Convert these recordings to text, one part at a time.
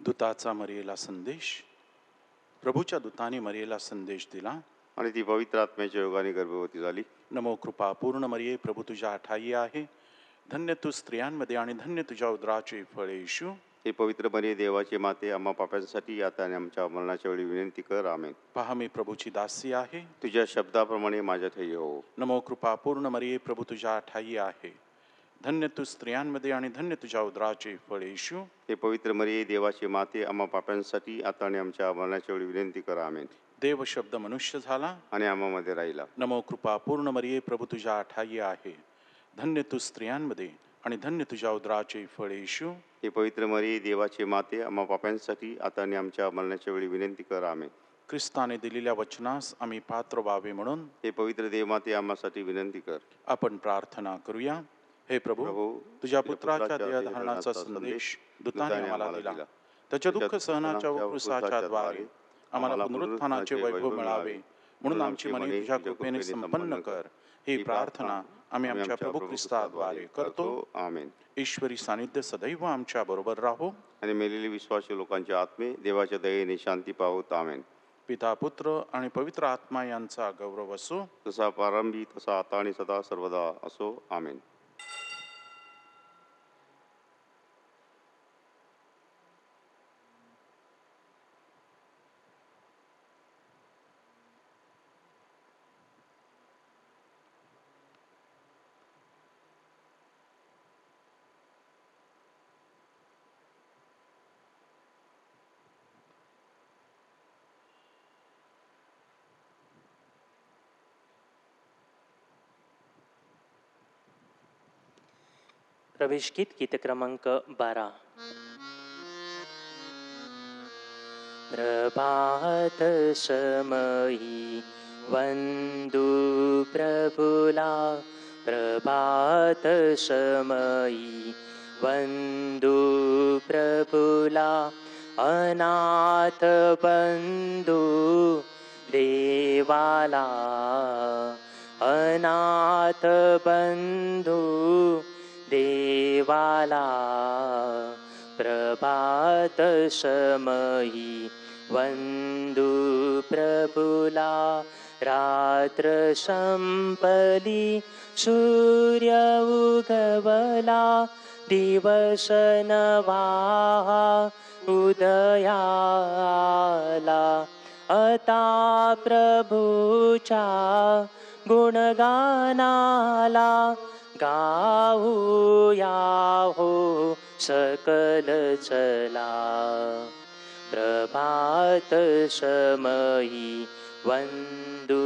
दूताचा मरियेला संदेश. प्रभूच्या दूताने मरियेला संदेश दिला. आणि ती पवित्र आत्म्याच्या योगाने गर्भवती झाली. नमो कृपा पूर्ण मरिये, प्रभू तुझ्या ठाई आहे. धन्य तू स्त्रियांमध्ये आणि धन्य तुझ्या उदराचे फळ येशू. हे पवित्र मरिये, देवाची माते, आम्हा पाप्यांसाठी आता आणि आमच्या मरणाच्या वेळी विनंती कर. आमेन. पहा मी प्रभूची दासी आहे. तुझ्या शब्दाप्रमाणे माझ्या ठाई हो. नमो कृपा पूर्ण मरिये, प्रभू तुझ्या ठाई आहे. धन्य तू स्त्रियांमध्ये आणि धन्य तुझ्या उदराचे फळ येशू. हे पवित्र मरिये, देवाची माते, आम्हा पाप्यांसाठी आता आणि आमच्या मरणाच्या वेळी विनंती कर. आमेन. देव शब्द मनुष्य झाला आणि आम्हामध्ये राहिला. नमो कृपा पूर्ण मरिये, प्रभू तुझ्या ठाई आहे. धन्य तू स्त्रियांमध्ये आणि धन्य तुझ्या उदराचे फळ येशू. हे पवित्र मरिये, देवाची माते, आम्हा पाप्यांसाठी आता आणि आमच्या मरणाच्या वेळी विनंती कर. आमेन. ख्रिस्ताने दिलेल्या वचनास आम्ही पात्र व्हावे म्हणून हे पवित्र देवमाते, आम्हासाठी विनंती कर. आपण प्रार्थना करूया. हे प्रभू, तुझ्या पुत्राच्या देहधारणाचा संदेश दूताने आम्हाला दिला. त्याच्या दुःख सहनाच्या व क्रूसाच्या द्वारे आम्हाला पुनरुत्थानाचे वैभव मिळावे म्हणून आमची मने तुझ्या कृपेने संपन्न कर. ही प्रार्थना आम्ही आमच्या प्रभू ख्रिस्ताद्वारे करतो. आमेन. ईश्वरी सानिध्य सदैव आमच्या बरोबर राहो. आणि मेलेले विश्वासी लोकांचे आत्मे देवाच्या दयेने शांती पावत. आमेन. पिता, पुत्र आणि पवित्र आत्मा यांचा गौरव असो. तसा प्रारंभी तसा आता आणि सदा सर्वदा असो. आमेन. प्रवेश गीत क्रमांक 12. प्रभात समयी वंदू प्रभुला, प्रभात समयी वंदू प्रभुला, अनाथ बंधू देवाला, अनाथ बंधू देवाला. प्रभात समयी वंदू प्रभुला, रात्र संपली सूर्य उगवला, दिवस नवा उदयाला. आता प्रभूच्या गुणगानाला गाऊया हो सकल चला. प्रभात समयी वंदू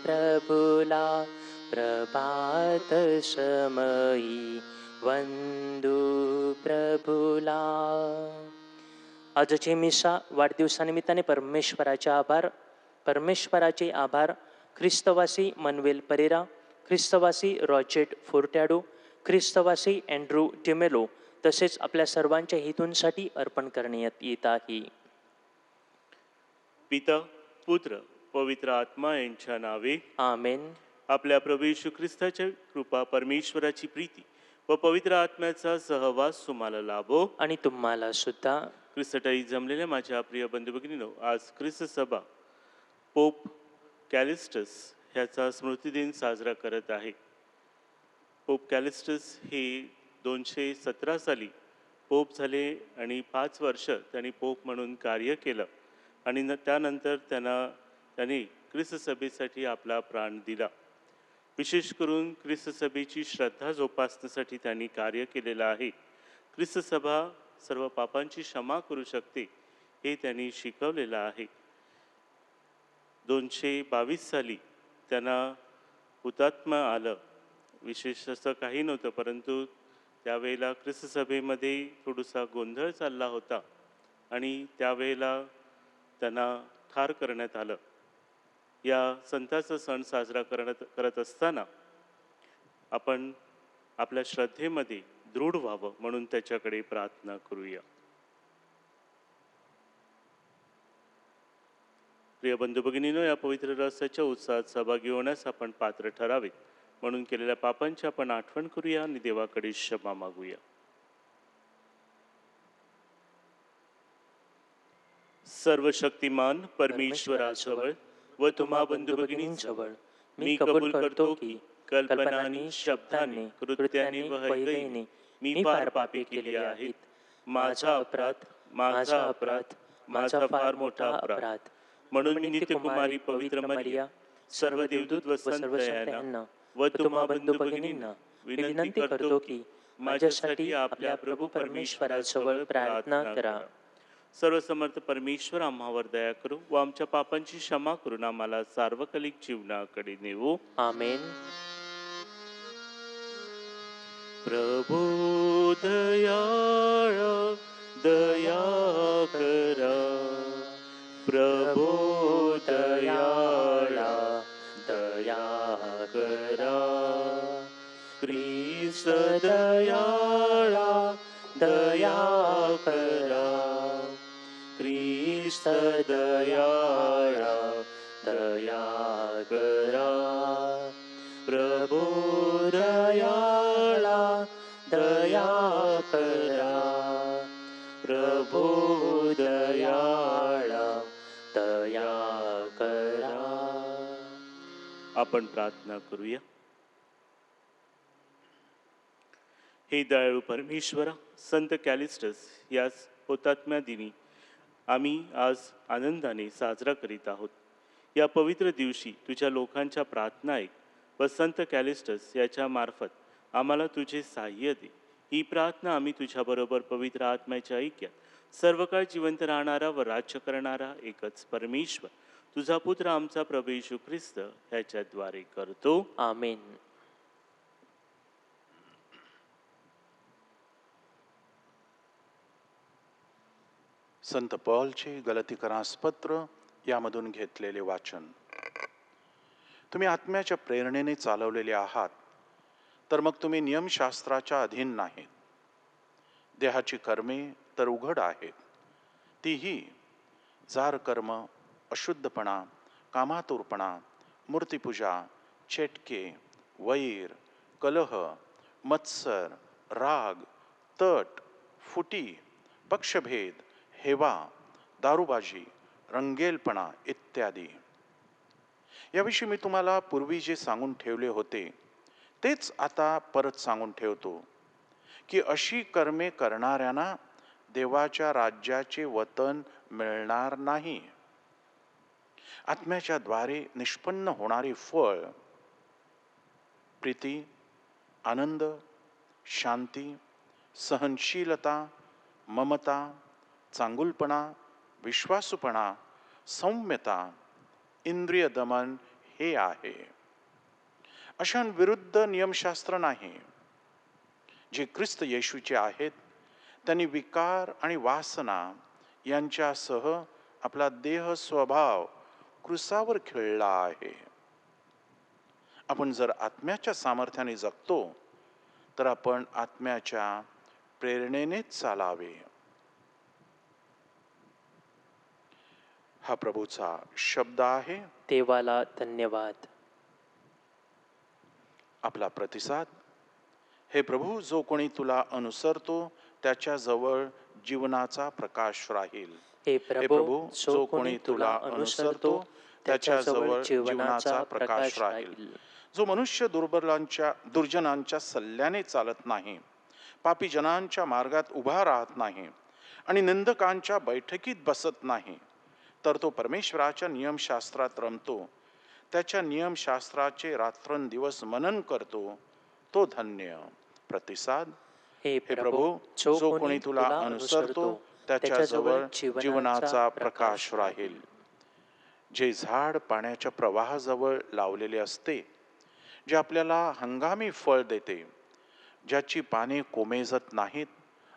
प्रभुला, प्रभात समयी वंदू प्रभुला. आजची मिसा वाढदिवसानिमित्ताने परमेश्वराचे आभार. ख्रिस्तवासी मनवेल परेरा, ख्रिस्तवासी रॉचेट फोर्टॅडो, ख्रिस्तवासी अँड्रू टिमेलो तसेच आपल्या सर्वांच्या हेतूंसाठी अर्पण करण्यात येत आहे. पिता, पुत्र, पवित्र आत्मा यांच्या नावे आमेन. आपल्या प्रभू येशू ख्रिस्ताच्या कृपा, परमेश्वराची प्रीती व पवित्र आत्म्याचा सहवास तुम्हाला लाभो. आणि तुम्हाला सुद्धा. ख्रिस्ताई जमलेल्या माझ्या प्रिय बंधू भगिनींनो, आज ख्रिस्त सभा पोप कॅलिस्टस ह्याचा स्मृतिदिन साजरा करत आहे. पोप कॅलिस्टस हे 217 साली पोप झाले आणि 5 वर्ष त्यांनी पोप म्हणून कार्य केलं आणि त्यानंतर त्यांनी ख्रिस्त सभेसाठी आपला प्राण दिला. विशेष करून ख्रिस्त सभेची श्रद्धा जोपासण्यासाठी त्यांनी कार्य केलेलं आहे. ख्रिस्त सभा सर्व पापांची क्षमा करू शकते हे त्यांनी शिकवलेलं आहे. 222 साली त्यांना हुतात्मा आलं. विशेष असं काही नव्हतं, परंतु त्यावेळेला ख्रिस्त सभेमध्ये थोडासा गोंधळ चालला होता आणि त्यावेळेला त्यांना ठार करण्यात आलं. या संताचा सण साजरा करत असताना आपण आपल्या श्रद्धेमध्ये दृढ व्हावं म्हणून त्याच्याकडे प्रार्थना करूया. प्रिय बंधू भगिनींनो, या पवित्र रसाच्या उत्साहात सहभागी होण्यास आपण पात्र ठरावेत म्हणून केलेल्या पापांची आपण आठवण करूया आणि देवाकडे क्षमा मागूया. सर्वशक्तिमान परमेश्वराजवळ व तुम्हा बंधू भगिनींजवळ मी कबूल करतो की कल्पनाने, शब्दाने, कृत्याने व हृदयाने मी फार पापे केली आहेत. माझा अपराध, माझा अपराध, माझा फार मोठा अपराध. म्हणून मी नित्यकुमारी पवित्र मरिया, सर्व देवदूत व संत दयाळांना व तुम्हा बंधू भगिनींना विनंती करतो की माझ्यासाठी आपल्या प्रभू परमेश्वराजवळ प्रार्थना करा. सर्वसमर्थ परमेश्वर आम्हावर दया करू व आमच्या पापांची क्षमा करून आम्हाला सार्वकालिक जीवनाकडे नेवो. आमेन. प्रभू दयाळ दया करा. प्रभू दयाळ दया करा. ख्रिस्त दयाळ दया करा. ख्रिस्त दयाळ दया करा. प्रभू दयाळ दया करा. प्रभू दयाळ दया करा. आपण प्रार्थना करूया. हे दयाळू परमेश्वरा, संत कॅलिस्टस याच हुतात्म्या दिनी आम्ही आज आनंदाने साजरा करीत आहोत. या पवित्र दिवशी तुझ्या लोकांच्या प्रार्थना ऐक व संत कॅलिस्टस याच्या मार्फत आम्हाला तुझे साह्य दे. ही प्रार्थना आम्ही तुझ्याबरोबर पवित्र आत्म्याच्या ऐक्यात सर्व काळ जिवंत राहणारा व राज्य करणारा एकच परमेश्वर तुझा पुत्र आमचा प्रभू येशू ख्रिस्त ह्याच्याद्वारे करतो. आमेन. संत पॉलचे गलतीकरास पत्र यामधून घेतलेले वाचन. तुम्ही आत्म्याच्या प्रेरणेने चालवलेले आहात, तर मग तुम्ही नियमशास्त्राच्या अधीन नाहीत. देहाची कर्मे तर उघड आहेत, तीही जार कर्म, अशुद्धपणा, कामातुरपणा, मूर्तिपूजा, चेटके, वैर, कलह, मत्सर, राग, तट, फुटी, पक्षभेद, हेवा, दारूबाजी, रंगेलपणा इत्यादी. याविषयी मी तुम्हाला पूर्वी जे सांगून ठेवले होते तेच आता परत सांगून ठेवतो की अशी कर्मे करणाऱ्यांना देवाच्या राज्याचे वतन मिळणार नाही. आत्म्याच्या द्वारे निष्पन्न होणारे फळ प्रीती, आनंद, शांती, सहनशीलता, ममता, चांगुलपणा, विश्वासूपणा, सौम्यता, इंद्रिय दमन हे आहे. अशांविरुद्ध नियमशास्त्र नाही. जे ख्रिस्त येशूचे आहेत त्यांनी विकार आणि वासना यांच्यासह आपला देह स्वभाव क्रूसावर खिळला आहे. आपण जर आत्म्याच्या सामर्थ्याने जगतो तर आपण आत्म्याच्या प्रेरणेनेच चालावे. हा प्रभूचा शब्द आहे. देवाला धन्यवाद. आपला प्रतिसाद. हे प्रभू, जो कोणी तुला अनुसरतो त्याच्याजवळ जीवनाचा प्रकाश राहील. हे प्रभू, जो कोणी तुला अनुसरतो त्याच्याजवळ जीवनाचा प्रकाश राहील. जो मनुष्य दुर्जनांच्या सल्ल्याने चालत नाही, पापी जनांच्या मार्गात उभा राहत नाही आणि निंदकांच्या बैठकीत बसत नाही, तर तो परमेश्वराच्या नियमशास्त्रात रमतो, त्याच्या नियमशास्त्राचे रात्रंदिवस मनन करतो, तो धन्य. प्रतिसाद. हे प्रभू, जो कोणी तुला अनुसरतो त्याच्याजवळ जीवनाचा प्रकाश राहील. जे झाड पाण्याच्या प्रवाहाजवळ लावलेले असते, जे आपल्याला हंगामी फळ देते, ज्याची पाने कोमेजत नाहीत,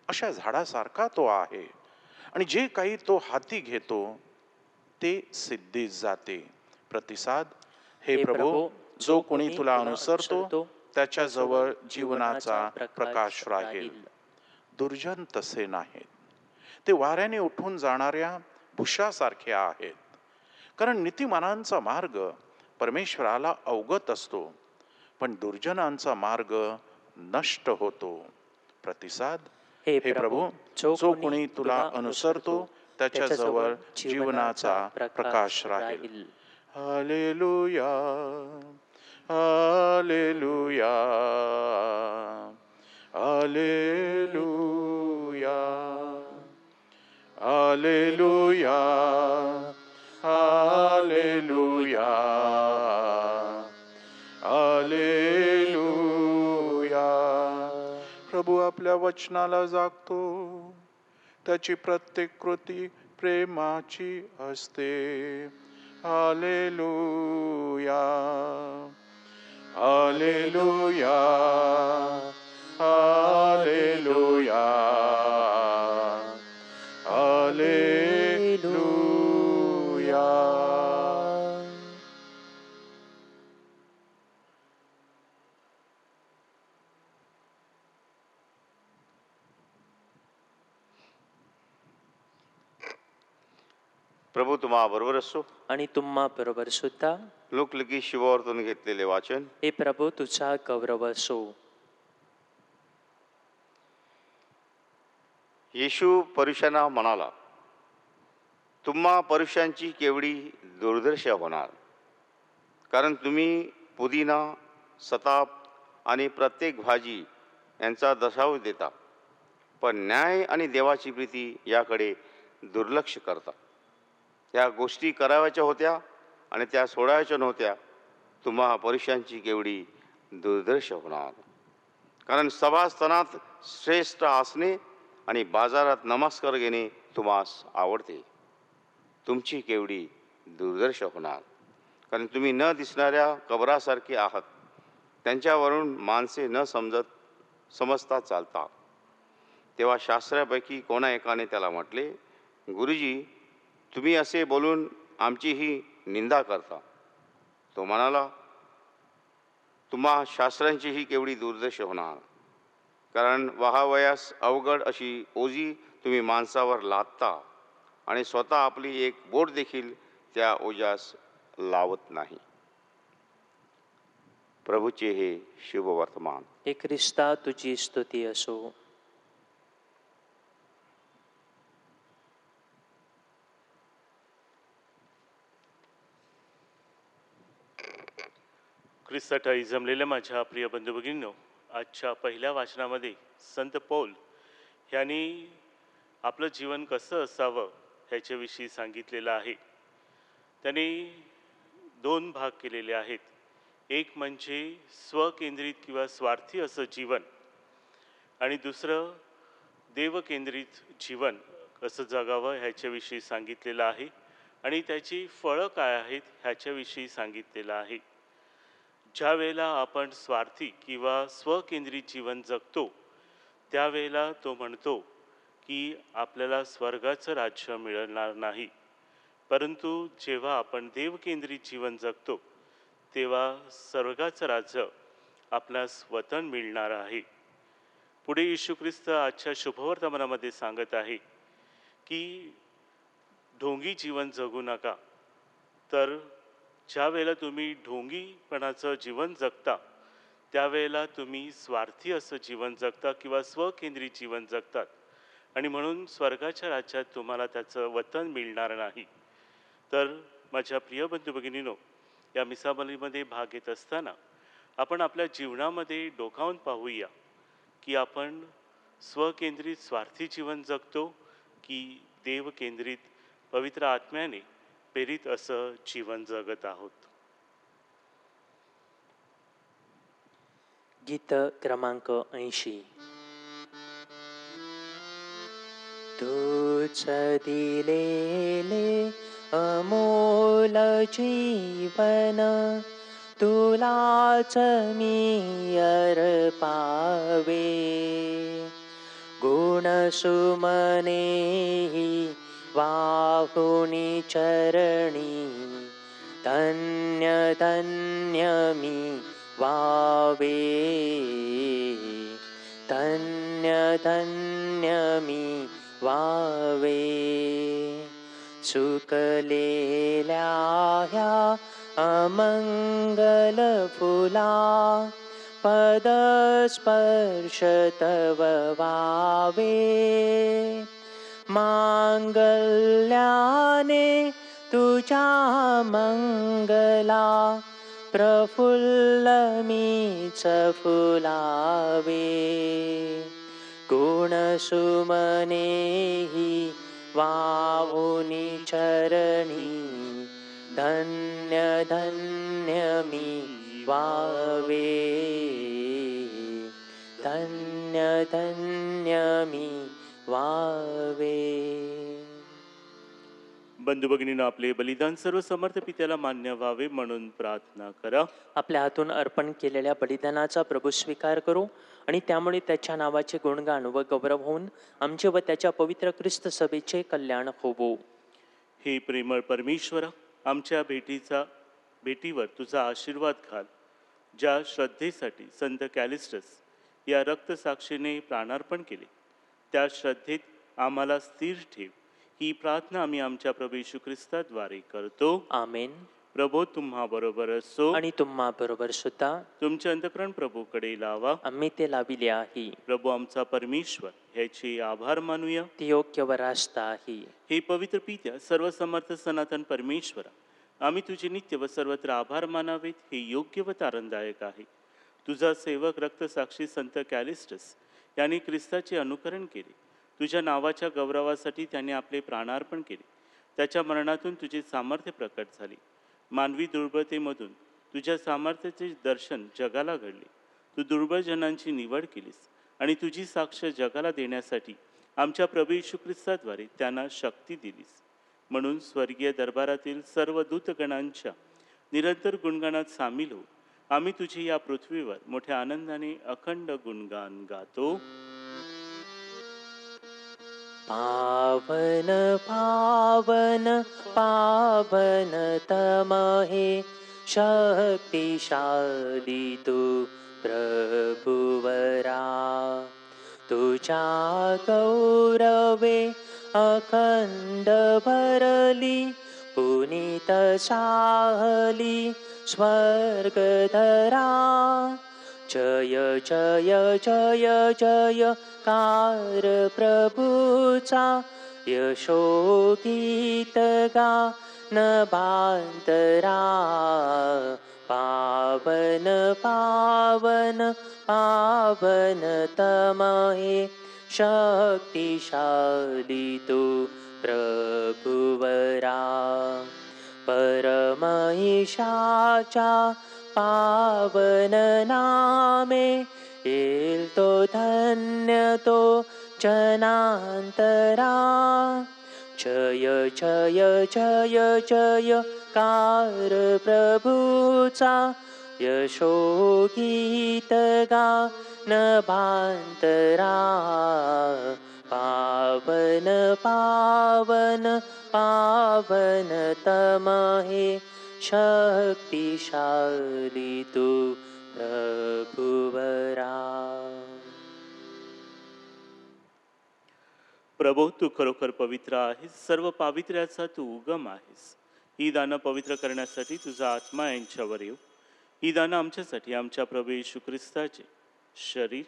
अशा झाडासारखा तो आहे. आणि जे काही तो हाती घेतो ते सिद्धीस जाते. प्रतिसाद. हे प्रभू, जो कोणी तुला अनुसरतो त्याच्याजवळ जीवनाचा प्रकाश राहील. दुर्जन तसे नाहीत. ते वाऱ्याने उठून जाणाऱ्या भुशासारखे आहेत. कारण नीतिमानांचा मार्ग परमेश्वराला अवगत असतो, पण दुर्जनांचा मार्ग नष्ट होतो. प्रतिसाद. हे प्रभू, जो कोणी तुला अनुसरतो त्याच्याजवळ जीवनाचा प्रकाश राहील. Hallelujah, hallelujah, hallelujah, hallelujah, hallelujah, hallelujah. प्रभू आपल्या वचनाला जागतो, त्याची प्रत्येक कृती प्रेमाची असते. Hallelujah, hallelujah, hallelujah, hallelujah. प्रभू तुम्हा बरोबर असो. आणि तुम्हा बरोबर सुद्धा. लोकलकी शिवावरतून घेतलेले वाचन. हे प्रभू तुझा गौरव असो. येशू परुषांना म्हणाला, तुम्हा परुषांची केवढी दुर्दशा होणार, कारण तुम्ही पुदिना, सताप आणि प्रत्येक भाजी यांचा दशांश देता, पण न्याय आणि देवाची प्रीती याकडे दुर्लक्ष करता. त्या गोष्टी कराव्याच्या होत्या आणि त्या सोडायच्या नव्हत्या. तुम्हा परुषांची केवढी दुर्दशा होणार, कारण सभास्थानात श्रेष्ठ आसने आणि बाजारात नमस्कार घेणे तुम्हास आवडते. तुमची केवढी दुर्दशा होणार, कारण तुम्ही न दिसणाऱ्या कबरासारखे आहात. त्यांच्यावरून माणसे न समजता चालता. तेव्हा शास्त्रापैकी कोणा एकाने त्याला म्हटले, गुरुजी, तुम्ही असे बोलून आमचीही निंदा करता. तो म्हणाला, तुम्हा शास्त्रांचीही केवढी दुर्दशा होणार, कारण वाहावयास अवघड अशी ओझी तुम्ही माणसावर लादता आणि स्वतः आपली एक बोट देखील त्या ओझ्यास लावत नाही. प्रभूचे हे शुभ वर्तमान. हे ख्रिस्ता तुझी स्तुती असो. ख्रिस्ताठाई जमलेल्या माझ्या प्रिय बंधू भगिनींनो, आजच्या पहिल्या वाचनामध्ये संत पौल यांनी आपलं जीवन कसं असावं ह्याच्याविषयी सांगितलेलं आहे. त्यांनी 2 भाग केलेले आहेत. एक म्हणजे स्वकेंद्रित किंवा स्वार्थी असं जीवन, आणि दुसरं देवकेंद्रित जीवन कसं जगावं ह्याच्याविषयी सांगितलेलं आहे, आणि त्याची फळं काय आहेत ह्याच्याविषयी सांगितलेलं आहे. ज्या वेळेला आपण स्वार्थी किंवा स्वकेंद्रित जीवन जगतो, त्यावेळेला तो म्हणतो की आपल्याला स्वर्गाचं राज्य मिळणार नाही. परंतु जेव्हा आपण देवकेंद्रित जीवन जगतो, तेव्हा स्वर्गाचं राज्य आपल्यास वतन मिळणार आहे. पुढे येशू ख्रिस्त आजच्या शुभवर्तमानामध्ये सांगत आहे की ढोंगी जीवन जगू नका. तर ज्या वेळेला तुम्ही ढोंगीपणाचं जीवन जगता, त्यावेळेला तुम्ही स्वार्थी असं जीवन जगता किंवा स्वकेंद्रित जीवन जगतात, आणि म्हणून स्वर्गाच्या राज्यात तुम्हाला त्याचं वतन मिळणार नाही. तर माझ्या प्रिय बंधू भगिनीनो, या मिसाबलीमध्ये भाग घेत असताना आपण आपल्या जीवनामध्ये डोकावून पाहूया की आपण स्वकेंद्रित स्वार्थी जीवन जगतो की देवकेंद्रित पवित्र आत्म्याने प्रेरित असं जीवन जगत आहोत. गीत क्रमांक 80. तूच दिलेले अमोल जीवन, तुलाच मी अर्पावे. गुणसुमनेही वाहुनी चरणी, धन्य धन्य मी वावे. धन्य धन्य मी वावे. सुकलेल्या ह्या अमंगल फुला, पदस्पर्श तव वावे. मांगल्याने तुझ्या मंगला प्रफुल्ल मीच फुलावे गुणसुमनेही वाहुनी चरणी धन्य धन्य मी वावे धन्य धन्य मी वावे. बंधू भगिनींनो, आपले बलिदान सर्व समर्थ पित्याला मान्य व्हावे म्हणून प्रार्थना करा. आपल्या हातून अर्पण केलेल्या बलिदानाचा प्रभू स्वीकार करू आणि त्यामुळे त्याच्या नावाचे गुणगान व गौरव होऊन आमचे व त्याच्या पवित्र ख्रिस्त सभेचे कल्याण होवो. हे प्रेमळ परमेश्वरा, आमच्या भेटीवर तुझा आशीर्वाद घाल. ज्या श्रद्धेसाठी संत कॅलिस्टस या रक्तसाक्षीने प्राणार्पण केले त्या श्रद्धेत आम्हाला स्थिर ठेव. ही प्रार्थना आम्ही आमच्या प्रभू येशू ख्रिस्ताद्वारे करतो. आमेन. प्रभू तुम्हा बरोबर असो आणि तुम्हा बरोबर सुद्धा. तुमचे अंतःकरण प्रभूकडे लावा. आम्ही ते लाविले आहे. प्रभू आमचा परमेश्वर, ह्याचे आभार मानूया. ती योग्य व रास्त आहे. हे पवित्र पित्या, सर्व समर्थ सनातन परमेश्वरा, आम्ही तुझे नित्य व सर्वत्र आभार मानावेत हे योग्य व तारणदायक आहे. तुझा सेवक रक्तसाक्षी संत कॅलिस्टस यांनी ख्रिस्ताचे अनुकरण केले. तुझ्या नावाच्या गौरवासाठी त्याने आपले प्राणार्पण केले. त्याच्या मरणातून तुझे सामर्थ्य प्रकट झाले. मानवी दुर्बलतेमधून तुझ्या सामर्थ्याचे दर्शन जगाला घडले. तू दुर्बल जनांची निवड केलीस आणि तुझी साक्ष जगाला देण्यासाठी आमच्या प्रभू येशू ख्रिस्ताद्वारे त्यांना शक्ती दिलीस. म्हणून स्वर्गीय दरबारातील सर्व दूतगणांच्या निरंतर गुणगानात सामील हो आम्ही तुझे या पृथ्वीवर मोठ्या आनंदाने अखंड गुणगान गातो. पावन पावन पावन तमहे शक्तिशाली तू प्रभुवरा. तुझ्या गौरवे अखंड भरली पुनीत साहली स्वर्गधरा. जय जय जय जय कार प्रभूचा यशोगीत गान भांतरा. पावन पावन पावन तमहे शक्तिशाली तू प्रभुवरा. परमईशाच्या पावन नामे येईल तो धन्य तो जनांतरा. जय जय जय जय कार प्रभूचा यशोगीत गान भांतरा. पावन पावन पावन तमहे शक्तिशाली तू प्रभुवरा. प्रभू, तू खरोखर पवित्र आहेस. सर्व पावित्र्याचा तू उगम आहेस. ही दानं पवित्र करण्यासाठी तुझा आत्मा यांच्यावर येऊ. ही दानं आमच्यासाठी आमच्या प्रभू येशू ख्रिस्ताचे शरीर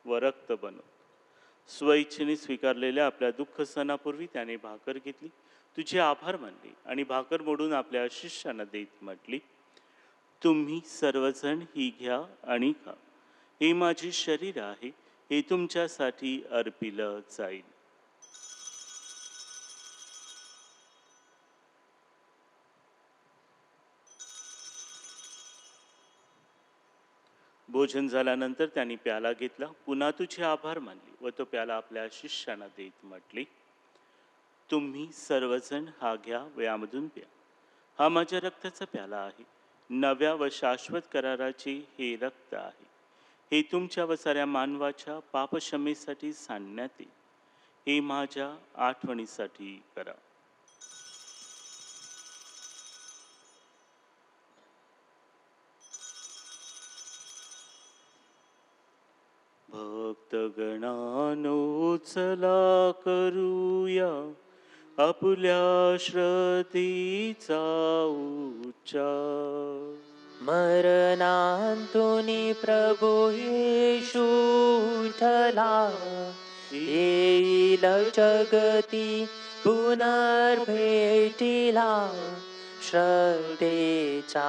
व रक्त बनव. स्वइच्छेने स्वीकारलेल्या आपल्या दुःख सणापूर्वी त्याने भाकर घेतली, तुझे आभार मानले आणि भाकर मोडून आपल्या शिष्यांना देत म्हटली, तुम्ही सर्वजण ही घ्या आणि खा. हे माझे शरीर आहे, हे तुमच्यासाठी अर्पिलं जाईल. भोजन झाल्यानंतर त्यांनी प्याला घेतला, पुन्हा तुझे आभार मानले व तो प्याला आपल्या शिष्यांना देत म्हटले, तुम्ही सर्वजण हा घ्या व यामधून प्या. हा माझ्या रक्ताचा प्याला आहे, नव्या व शाश्वत कराराचे हे रक्त आहे. हे तुमच्या व साऱ्या मानवाच्या पापक्षमेसाठी सांडण्यात येईल. हे माझ्या आठवणीसाठी करा. भक्तगणानो चला करूया आपल्या श्रद्धेचा उच्चार. मरणांतुनी प्रभू येशू उठला, येईल जगती पुनर्भेटीला, श्रद्धेचा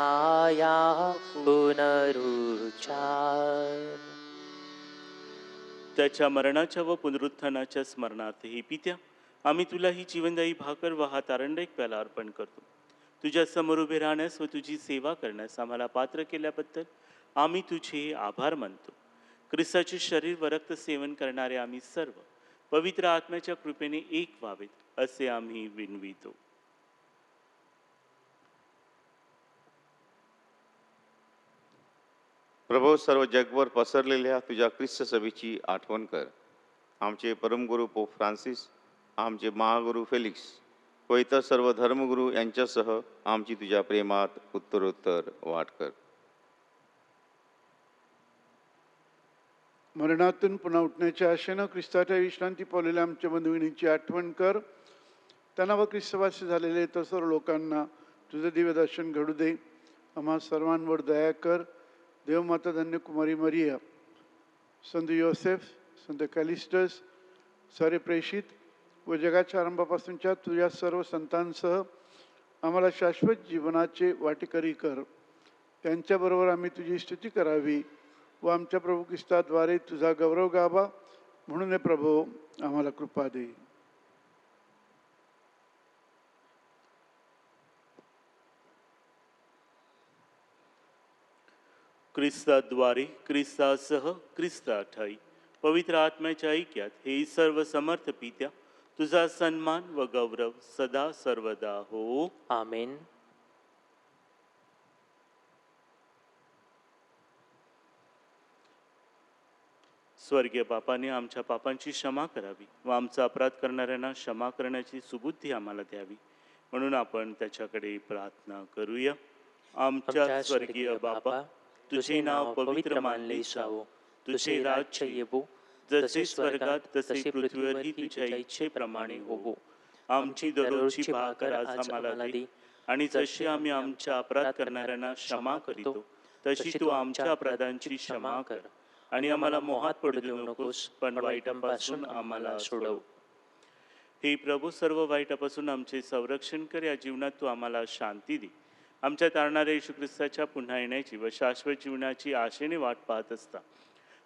या पुनरुच्चार. त्याच्या मरणाच्या व पुनरुत्थानाच्या स्मरणार्थ ही पित्या आम्ही तुला ही जीवनदायी भाकर व हा तारंडा एक प्याला अर्पण करतो. तुझ्या समोर उभे राहण्यास व तुझी सेवा करण्यास आम्हाला पात्र केल्याबद्दल आम्ही तुझे आभार मानतो. ख्रिस्ताचे शरीर व रक्त सेवन करणारे आम्ही सर्व पवित्र आत्म्याच्या कृपेने एक व्हावेत असे आम्ही विनवितो. प्रभो, सर्व जगभर पसरलेल्या तुझ्या ख्रिस्त सभेची आठवण कर. आमचे परमगुरू पोप फ्रान्सिस, आमचे महागुरू फेलिक्स व इतर सर्व धर्मगुरू यांच्यासह आमची तुझ्या प्रेमात उत्तरोत्तर वाढ कर. मरणातून पुन्हा उठण्याच्या आशेनं ख्रिस्ताच्या विश्रांती पावलेल्या आमच्या बंधुविणीची आठवण कर. त्यांना व ख्रिस्तवासी झालेले इतर सर्व लोकांना तुझं दिव्य दर्शन घडू दे. आम्हा सर्वांवर दया कर. देवमाता धन्य कुमारी मरिया, संत योसेफ, संत कॅलिस्टस, सारे प्रेषित व जगाच्या आरंभापासूनच्या तुझ्या सर्व संतांसह आम्हाला शाश्वत जीवनाचे वाटेकरी कर. त्यांच्याबरोबर आम्ही तुझी स्तुती करावी व आमच्या प्रभू ख्रिस्ताद्वारे तुझा गौरव गावा. म्हणून हे प्रभो आम्हाला कृपा दे. ख्रिस्ताद्वारे, ख्रिस्तासह, ख्रिस्ता ठाई पवित्र आत्म्याच्या ऐक्यात हे सर्व समर्थ पित्या तुझा सन्मान व गौरव सदा सर्वदा हो. आमेन. स्वर्गीय बापाने आमच्या पापांची क्षमा करावी व आमचा अपराध करणाऱ्यांना क्षमा करण्याची सुबुद्धी आम्हाला द्यावी, म्हणून आपण त्याच्याकडे प्रार्थना करूया. आमच्या स्वर्गीय बापा, तुझे नाव पवित्र मानले जावो, तुझे राज्य येवो, जसे स्वर्गात तसे पृथ्वीवरही तुझ्या इच्छेप्रमाणे होवो. आमची दररोजची भाकर आज आम्हाला दे, आणि जशी आम्ही आमच्या अपराध करणाऱ्यांना क्षमा करतो तशी तू आमच्या अपराधांची क्षमा कर. आणि आम्हाला मोहात पडू देऊ नकोस, पण वाईटापासून आम्हाला सोडव. हे प्रभू, सर्व वाईटापासून आमचे संरक्षण कर. या जीवनात तू आम्हाला शांती दे. आमच्या तारणाऱ्या येशू ख्रिस्ताच्या पुन्हा येण्याची व शाश्वत जीवनाची आशेने वाट पाहत असता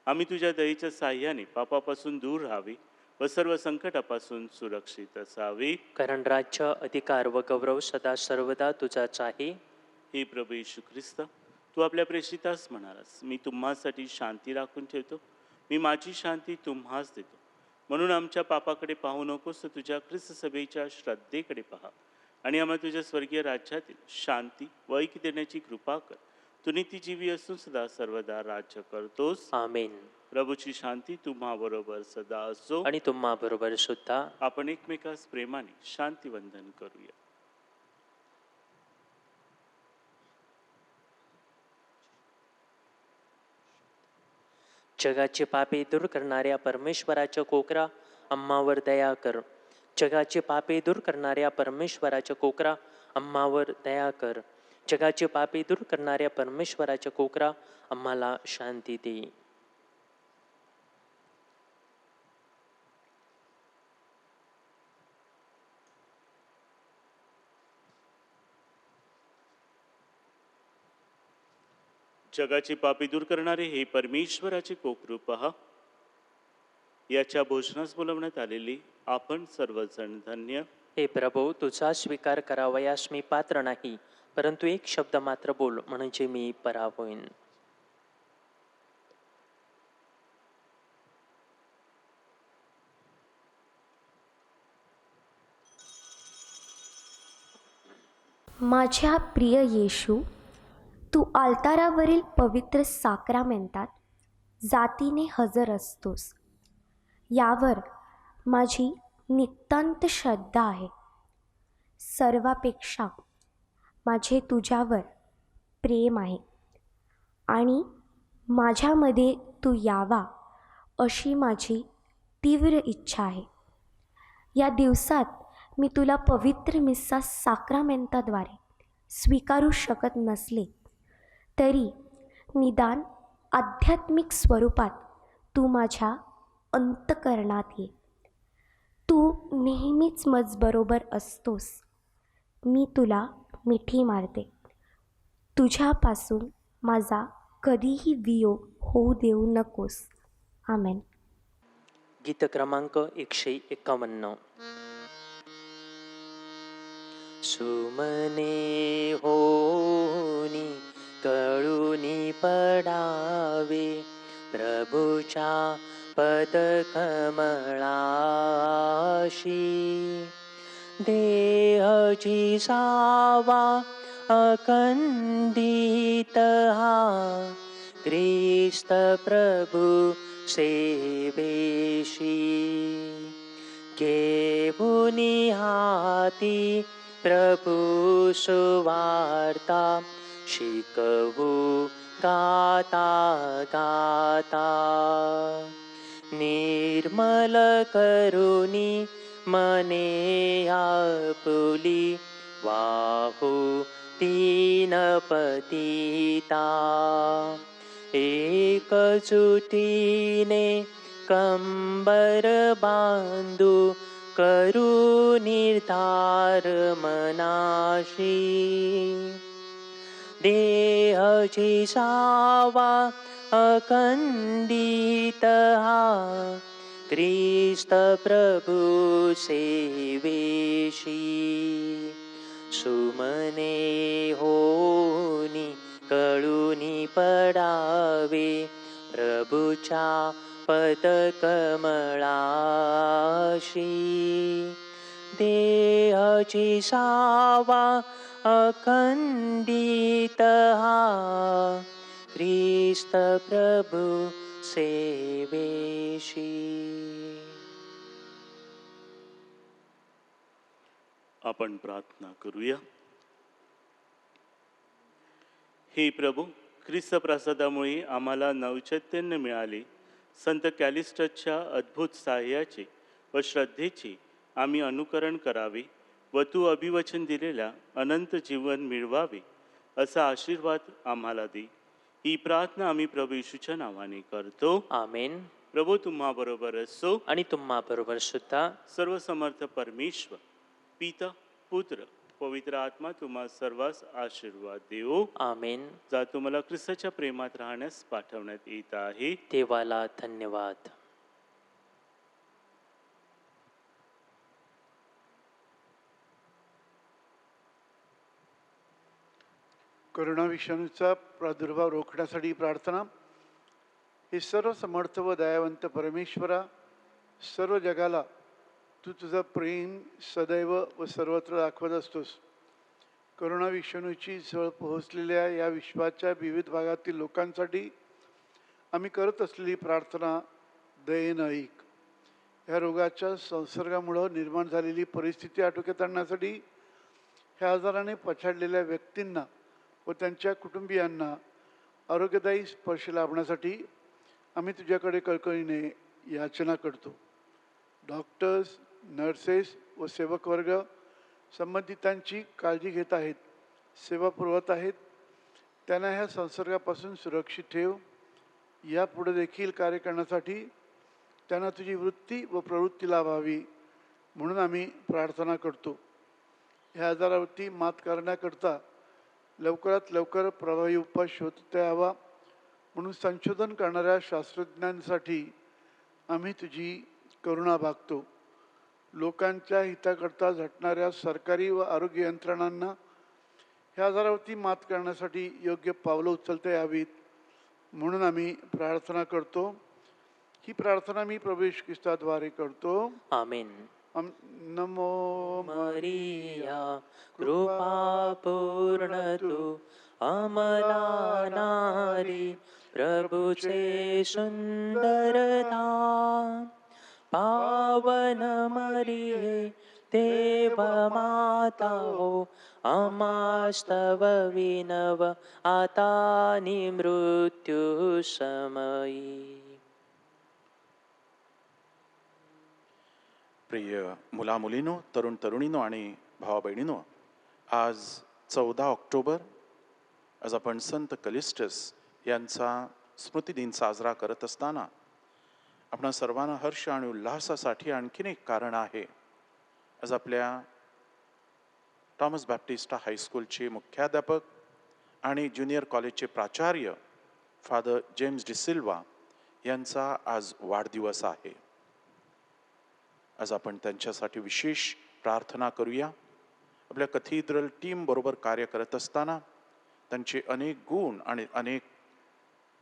आम्ही तुझ्या दयेच्या साह्याने पापापासून दूर राहावे व सर्व संकटापासून सुरक्षित असावे. कारण राज्य, अधिकार व गौरव सदा सर्वदा तुझाच आहे. हे प्रभू येशू ख्रिस्त, तू आपल्या प्रेषितास म्हणालास, मी तुम्हासाठी शांती राखून ठेवतो, मी माझी शांती तुम्हास देतो. म्हणून आमच्या पापाकडे पाहू नकोस, तर तुझ्या ख्रिस्त सभेच्या श्रद्धेकडे पहा आणि आम्हाला तुझ्या स्वर्गीय राज्यातील शांती व ऐक्य देण्याची कृपा कर. तू नित्यजीवी असून सदा सर्वदा राज्य करतोस. आमेन. प्रभूची शांती तुम्हा बरोबर सदा असो आणि तुम्हा बरोबर सुद्धा. आपण एकमेकास प्रेमाने शांती वंदन करूया. जगाचे पापे दूर करणाऱ्या परमेश्वराच्या कोकरा, आम्हावर दया कर. जगाचे पापे दूर करणाऱ्या परमेश्वराच्या कोकरा, आम्हावर दया कर. जगाचे पापे दूर करणाऱ्या परमेश्वराच्या कोकरा, आम्हाला शांती दे. जगाची पापी दूर करणारे हे परमेश्वराचे कोकरू पहा. याच्या भोजनास बोलवण्यात आलेले आपण सर्वजण धन्य. हे प्रभू, तुझा स्वीकार करावयास मी पात्र नाही, परंतु एक शब्द मात्र बोल, म्हणजे मी पराव होईन. माझ्या प्रिय येशू, तू आल्तारावरील पवित्र साक्रामेंटात जातीने हजर असतोस, यावर माझी नितांत श्रद्धा आहे. सर्वापेक्षा माझे तुझ्यावर प्रेम आहे आणि माझ्यामध्ये तू यावा अशी माझी तीव्र इच्छा आहे. या दिवसात मी तुला पवित्र मिस्सा साक्रामेंटाद्वारे स्वीकारू शकत नसले तरी निदान आध्यात्मिक स्वरूपात तू माझ्या अंतःकरणात ये. तू नेहमीच मजबरोबर असतोस. मी तुला मिठी मारते. तुझ्यापासून माझा कधीही वियोग होऊ देऊ नकोस. आमेन. गीत क्रमांक 151. सुमने होनी कळूनी पडावे प्रभूच्या पदकमळाशी. देहची सावा अखंडित हा ख्रिस्त प्रभू सेवेशी. घेऊनी हाती प्रभू सुवार्ता शिकवू गाता गाता. निर्मल करुणी मने आपुली वाहू तीन पतिता. एकजुटीने कंबर बांधू करू निर्धार मनाशी. देहची सावा अखंडित हा ख्रिस्त प्रभू सेवेशी. सुमने होनी कळूनी पडावे प्रभूच्या पदकमळाशी. देहची सावा अखंडित हा ख्रिस्त प्रभू सेवेशी. आपण प्रार्थना करूया. हे प्रभू, ख्रिस्त प्रसादामुळे आम्हाला नवचैतन्य मिळाले. संत कॅलिस्टसच्या अद्भुत साह्याचे व श्रद्धेचे आम्ही अनुकरण करावे व तू अभिवचन दिलेल्या अनंत जीवन मिळवावे असा आशीर्वाद आम्हाला दे. ही प्रार्थना आम्ही प्रभू येशूच्या नावाने करतो. आमेन. प्रभू तुम्हा बरोबर असो. आणि तुम्हा बरोबर सुद्धा. सर्व समर्थ परमेश्वर पिता पुत्र पवित्र आत्मा तुम्हा सर्वांस आशीर्वाद देवो. आमेन. जा तुम्हाला ख्रिस्ताच्या प्रेमात राहण्यास पाठवण्यात येत आहे. देवाला धन्यवाद. करोना विषाणूचा प्रादुर्भाव रोखण्यासाठी प्रार्थना. हे सर्व समर्थ व दयावंत परमेश्वरा, सर्व जगाला तू तुझं प्रेम सदैव व सर्वत्र दाखवत असतोस. करोना विषाणूची झळ पोहोचलेल्या या विश्वाच्या विविध भागातील लोकांसाठी आम्ही करत असलेली प्रार्थना दयेनं ऐक. ह्या रोगाच्या संसर्गामुळं निर्माण झालेली परिस्थिती आटोक्यात आणण्यासाठी ह्या आजाराने पछाडलेल्या व्यक्तींना व त्यांच्या कुटुंबियांना आरोग्यदायी स्पर्श लाभण्यासाठी आम्ही तुझ्याकडे कळकळीने याचना करतो. डॉक्टर्स, नर्सेस व सेवक वर्ग संबंधितांची काळजी घेत आहेत, सेवा पुरवत आहेत. त्यांना ह्या संसर्गापासून सुरक्षित ठेव. यापुढे देखील कार्य करण्यासाठी त्यांना तुझी वृत्ती व प्रवृत्ती लाभावी म्हणून आम्ही प्रार्थना करतो. ह्या आजारावरती मात करण्याकरता लवकरात लवकर प्रभावी उपाय शोधता यावा म्हणून संशोधन करणाऱ्या शास्त्रज्ञांसाठी आम्ही तुझी करुणा भागतो. लोकांच्या हिताकरता झटणाऱ्या सरकारी व आरोग्य यंत्रणांना ह्या आजारावरती मात करण्यासाठी योग्य पावलं उचलता यावीत म्हणून आम्ही प्रार्थना करतो. ही प्रार्थना मी प्रभू येशू ख्रिस्ताद्वारे करतो. आमेन. नमो मरिया कृपा पूर्ण तू अमला नारी प्रभुचे सुंदर धाम. पावन मरिये देव माता हो अमास्तव विनव आता नि मृत्यू समयी. प्रिय मुला मुलीनो, तरुण तरुणीनो आणि भावा बहिणीनो, आज 14 ऑक्टोबर आज आपण संत कलिस्टस यांचा स्मृतिदिन साजरा करत असताना आपणा सर्वांना हर्ष आणि उल्हासासाठी आणखीन एक कारण आहे. आज आपल्या थॉमस बॅप्टिस्टा हायस्कूलचे मुख्याध्यापक आणि ज्युनियर कॉलेजचे प्राचार्य फादर जेम्स डिसिल्वा यांचा आज वाढदिवस आहे. आज आपण त्यांच्यासाठी विशेष प्रार्थना करूया. आपल्या कथीड्रल टीम बरोबर कार्य करत असताना त्यांचे अनेक गुण आणि अनेक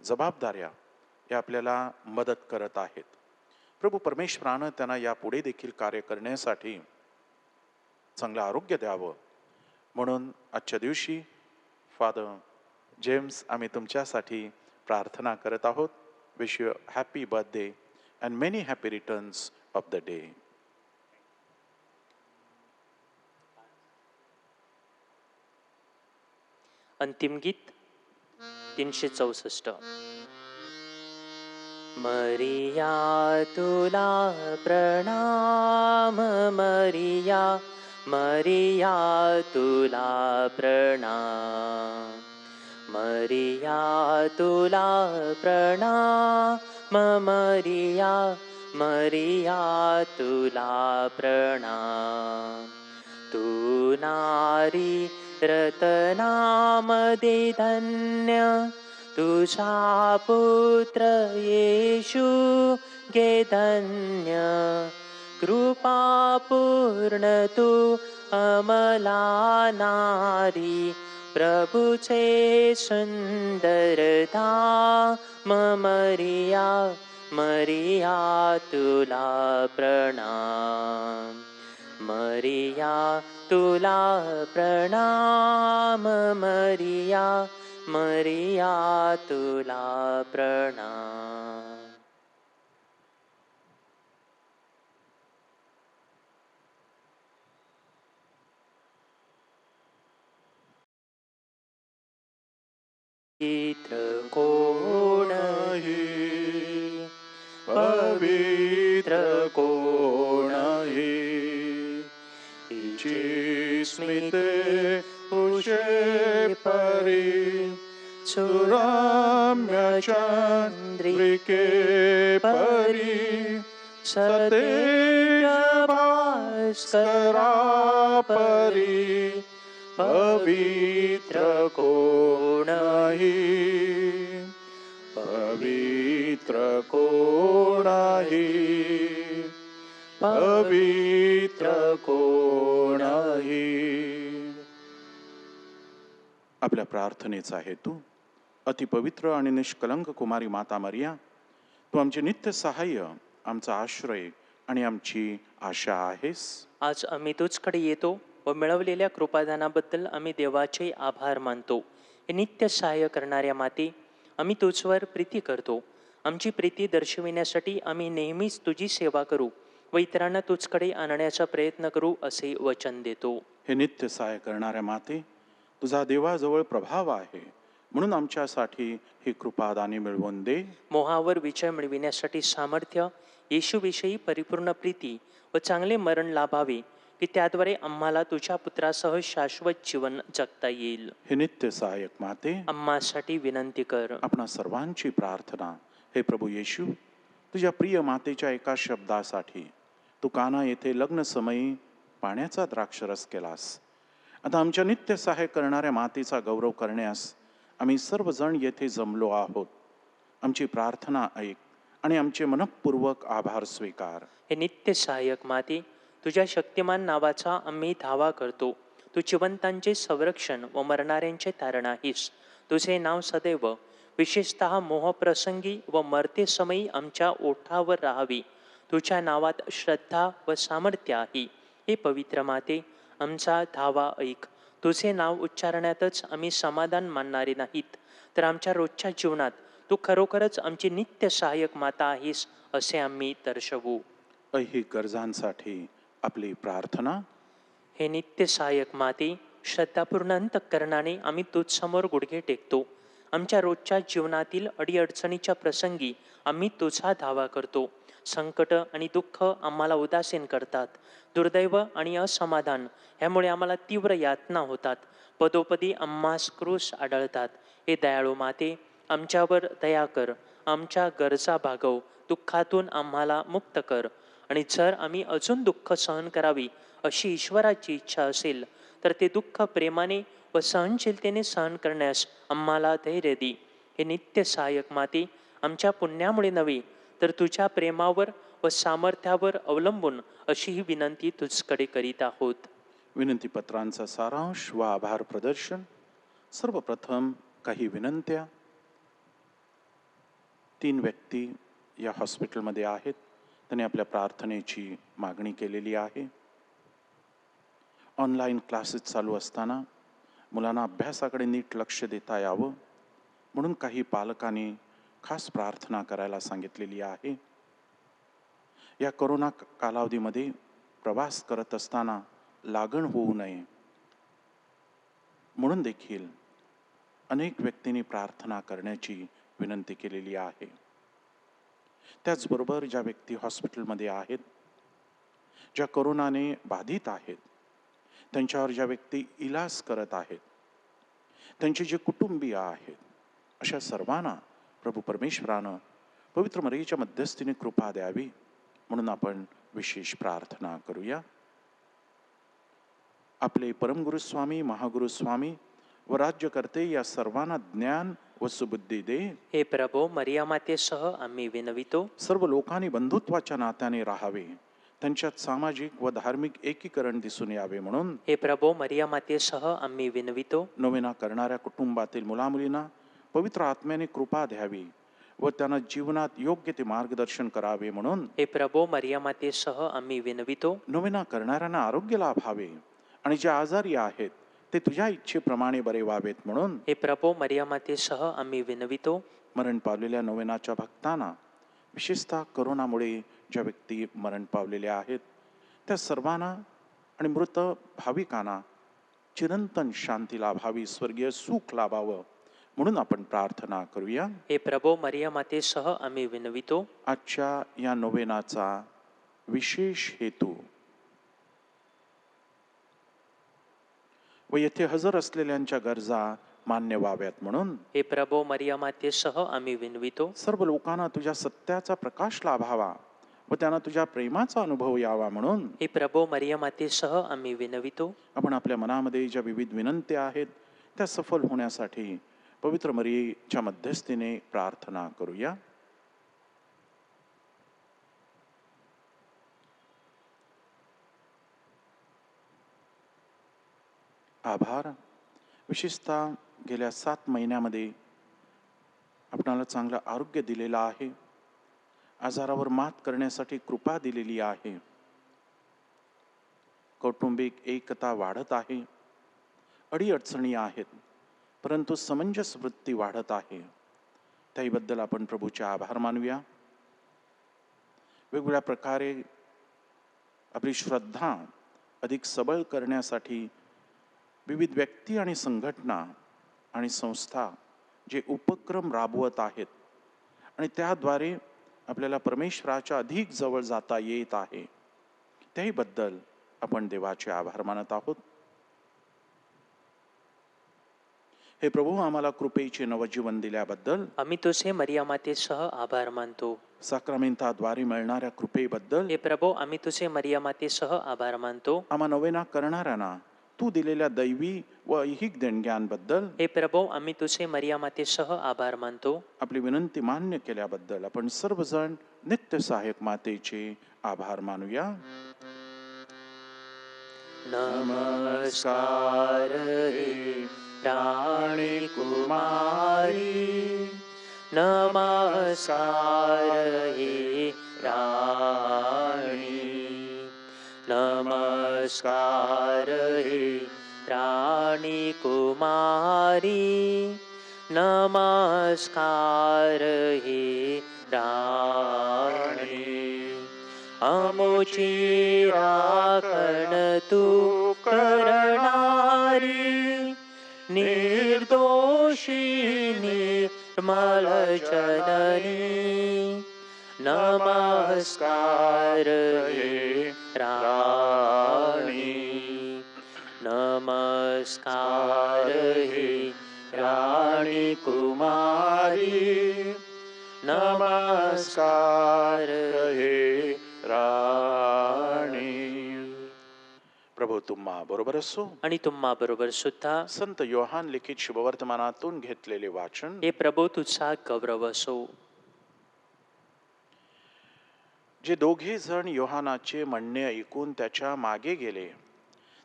जबाबदाऱ्या या आपल्याला मदत करत आहेत. प्रभू परमेश्वरानं त्यांना यापुढे देखील कार्य करण्यासाठी चांगलं आरोग्य द्यावं म्हणून आजच्या दिवशी फादर जेम्स आम्ही तुमच्यासाठी प्रार्थना करत आहोत. Wish you happy birthday and many happy returns of the day. अंतिम गीत 364. मरिया तुला प्रणाम, मरिया मरिया तुला प्रणाम, मरिया तुला प्रणाम, मरिया मरिया तुला प्रणाम. तू नारी रत्नामध्ये धन्य, तुझा पुत्र येशू गे धन्य. कृपा पूर्ण तू अमला नारी, प्रभूचे सुंदर धाम, मरिया मरिया तुला प्रणाम, मरिया तुला प्रणाम, मरिया मरिया तुला प्रणाम. पवित्र कोण आहे, पवित्र कोण आहे, तिची स्मिते उशे परी, सुरम्य चंद्रिके परी, सतेज भास्करा परी, पवित्र कोण आहे, पवित्र कोण आहे, पवित्र कोण आहे. आपल्या प्रार्थनेचा हेतू अतिपवित्र आणि निष्कलंक कुमारी माता मरिया, तू आमचे नित्य सहाय्य, आमचा आश्रय आणि आमची आशा आहेस. आज आम्ही तुझकडे येतो व मिळवलेल्या कृपादानाबद्दल आम्ही देवाचे आभार मानतो. हे नित्य सहाय्य करणाऱ्या माते, आम्ही तुझवर प्रीती करतो. आमची प्रीती दर्शविण्यासाठी आम्ही नेहमीच तुझी सेवा करू व इतरांना तुझकडे आणण्याचा प्रयत्न करू असे वचन देतो. हे नित्य सहाय्य करणाऱ्या माते, तुझा देवाजवळ प्रभाव आहे म्हणून आमच्यासाठी ही कृपादाने मिळवून दे. मोहावर विजय मिळविण्यासाठी सामर्थ्य, येशूविषयी परिपूर्ण प्रीती व चांगले मरण लाभावे की त्याद्वारे आम्हाला तुझ्या पुत्रासह शाश्वत जीवन जगता येईल. हे नित्य सहाय्यक माते, आम्हासाठी विनंती कर. आपणा सर्वांची प्रार्थना. हे प्रभू येशू, तुझ्या प्रिय मातेच्या एका शब्दासाठी तू काना येथे लग्न समयी पाण्याचा द्राक्षरस केलास. आता आमच्या नित्य सहाय्य करणाऱ्या मातेचा गौरव करण्यास आम्ही सर्वजण येथे जमलो आहोत. आमची प्रार्थना ऐक आणि आमचे मनःपूर्वक आभार स्वीकार. हे नित्य सहाय्यक माते, तुझ्या शक्तिमान नावाचा आम्ही धावा करतो. तू जिवंतांचे संरक्षण व मरणाऱ्यांचे तारण आहेस. तुझे नाव सदैव, विशेषतः मोहप्रसंगी व मरते समयी आमच्या ओठावर राहावी. तुझ्या नावात श्रद्धा व सामर्थ्य आहे. हे पवित्र माते, आमचा धावा ऐक. तुझे नाव उच्चारण्यातच आम्ही समाधान मानणारे नाहीत, तर आमच्या रोजच्या जीवनात तू खरोखरच आमची नित्य सहाय्यक माता आहेस असे आम्ही दर्शवू. ऐहिक गरजांसाठी आपली प्रार्थना. हे नित्य सहाय्यक माते, श्रद्धापूर्ण अंतःकरणाने आम्ही तुझसमोर गुडघे टेकतो. आमच्या रोजच्या जीवनातील अडीअडचणीच्या प्रसंगी आम्ही तुझा धावा करतो. संकट आणि दुःख आम्हाला उदासीन करतात. दुर्दैव आणि असमाधान ह्यामुळे आम्हाला तीव्र यातना होतात. पदोपदी आम्हास क्रूस आढळतात. हे दयाळू माते, आमच्यावर दया कर, आमच्या गरजा भागव, दुःखातून आम्हाला मुक्त कर. आणि जर आम्ही अजून दुःख सहन करावी अशी ईश्वराची इच्छा असेल तर ते दुःख प्रेमाने व सहनशीलतेने सहन करण्यास आम्हाला धैर्य दे. हे नित्य सहाय्यक माते, आमच्या पुण्यामुळे नव्हे तर तुझ्या प्रेमावर व सामर्थ्यावर अवलंबून अशी ही विनंती तुझकडे करीत आहोत. विनंती पत्रांचा सारांश व आभार प्रदर्शन. सर्वप्रथम काही विनंत्या. 3 व्यक्ती या हॉस्पिटलमध्ये आहेत. त्यांनी आपल्या प्रार्थनेची मागणी केलेली आहे. ऑनलाईन क्लासेस चालू असताना मुलांना अभ्यासाकडे नीट लक्ष देता यावं म्हणून काही पालकांनी खास प्रार्थना करायला सांगितलेली आहे. या कोरोना कालावधीमध्ये प्रवास करत असताना लागण होऊ नये म्हणून देखील अनेक व्यक्तींनी प्रार्थना करण्याची विनंती केलेली आहे. त्याचबरोबर ज्या व्यक्ती हॉस्पिटलमध्ये आहेत, ज्या कोरोनाने बाधित आहेत, त्यांच्यावर ज्या व्यक्ती इलाज करत आहेत, त्यांचे जे कुटुंबीय आहेत, अशा सर्वांना प्रभू परमेश्वरानं पवित्र मरियेच्या मध्यस्थीने कृपा द्यावी म्हणून आपण विशेष प्रार्थना करूया. आपले परमगुरु स्वामी, महागुरु स्वामी व राज्यकर्ते या सर्वांना ज्ञान व सुबुद्धी दे. हे प्रभो, मरिया मातेसह आम्ही विनवितो. सर्व लोकांनी बंधुत्वाच्या नात्याने राहावे, त्यांच्यात सामाजिक व धार्मिक एकीकरण दिसून यावे म्हणून. हे प्रभो, मरिया मातेसह आम्ही विनवितो. नोवेना करणाऱ्या कुटुंबातील मुलामुलींना पवित्र आत्म्याने कृपा द्यावी व त्यांना जीवनात योग्य ते मार्गदर्शन करावे म्हणून. हे प्रभो, मरिया मातेसह आम्ही विनवितो. नोवेना करणाऱ्यांना आरोग्य लाभावे आणि जे आजारी आहेत ते तुझ्या इच्छेप्रमाणे बरे व्हावेत म्हणून. हे प्रभो, मरिया मातेसह आम्ही विनवितो. मरण पावलेल्या नोवेनाच्या भक्तांना, विशेषतः करोनामुळे ज्या व्यक्ती मरण पावलेल्या आहेत त्या सर्वांना आणि मृत भाविकांना चिरंतन शांती लाभावी, स्वर्गीय सुख लाभावं म्हणून आपण प्रार्थना करूया. हे प्रभो, मरिया मातेसह आम्ही विनवितो. आजच्या या नोवेनाचा विशेष हेतू व येथे हजर असलेल्यांच्या गरजा मान्य व्हाव्यात म्हणून. हे प्रभो, मरिया मातेसह आम्ही विनवितो. सर्व लोकांना तुझ्या सत्याचा प्रकाश लाभावा व त्यांना तुझ्या प्रेमाचा अनुभव यावा म्हणून. हे प्रभो, मरिया मातेसह आम्ही विनवितो. आपण आपल्या मनामध्ये ज्या विविध विनंत्या आहेत त्या सफल होण्यासाठी पवित्र मरियेच्या मध्यस्थीने प्रार्थना करूया. आभार. विशेषतः गेल्या 7 महिन्यामध्ये आपणाला चांगलं आरोग्य दिलेलं आहे, आजारावर मात करण्यासाठी कृपा दिलेली आहे, कौटुंबिक एकता वाढत आहे, अडीअडचणी आहेत परंतु समंजस वृत्ती वाढत आहे. त्याबद्दल आपण प्रभूचे आभार मानूया. वेगवेगळ्या प्रकारे आपली श्रद्धा अधिक सबळ करण्यासाठी विविध व्यक्ती आणि संघटना आणि संस्था जे उपक्रम राबवत आहेत आणि त्याद्वारे आपल्याला परमेश्वराच्या अधिक जवळ जाता येत आहे, त्याहीबद्दल आपण देवाचे आभार मानत आहोत. हे प्रभू, आम्हाला कृपेचे नवजीवन दिल्याबद्दल आम्ही तुझे मरिया मातेसह आभार मानतो. साक्रामेंटाद्वारे मिळणाऱ्या कृपेबद्दल हे प्रभो, आम्ही तुझे मरिया मातेसह आभार मानतो. आम्हा नोवेना करणाऱ्यांना तू दिलेल्या दैवी व ऐहिक देणग्यांबद्दल हे प्रभो, आम्ही तुझे मरिया मातेसह आभार मानतो. आपली विनंती मान्य केल्याबद्दल आपण सर्वजण नित्य सहाय्यक मातेचे आभार मानूया. नमस्कार हे राणी कुमारी, नमस्कार हे राणी, नमस्कार हे राणी कुमारी, नमस्कार हे राणी. आमोची राखण तू करणारी, निर्दोषी निर्मल जननी, नमस्कार हे राणी, नमस्कार हे राणी कुमारी, नमस्कार हे राणी. प्रभू तुम्हा बरोबर असो. आणि तुम्हा बरोबर सुद्धा. संत योहान लिखित शुभवर्तमानातून घेतलेले वाचन. हे प्रभू तुझा गौरव असो. जे दोघे जण योहानाचे म्हणणे ऐकून त्याच्या मागे गेले,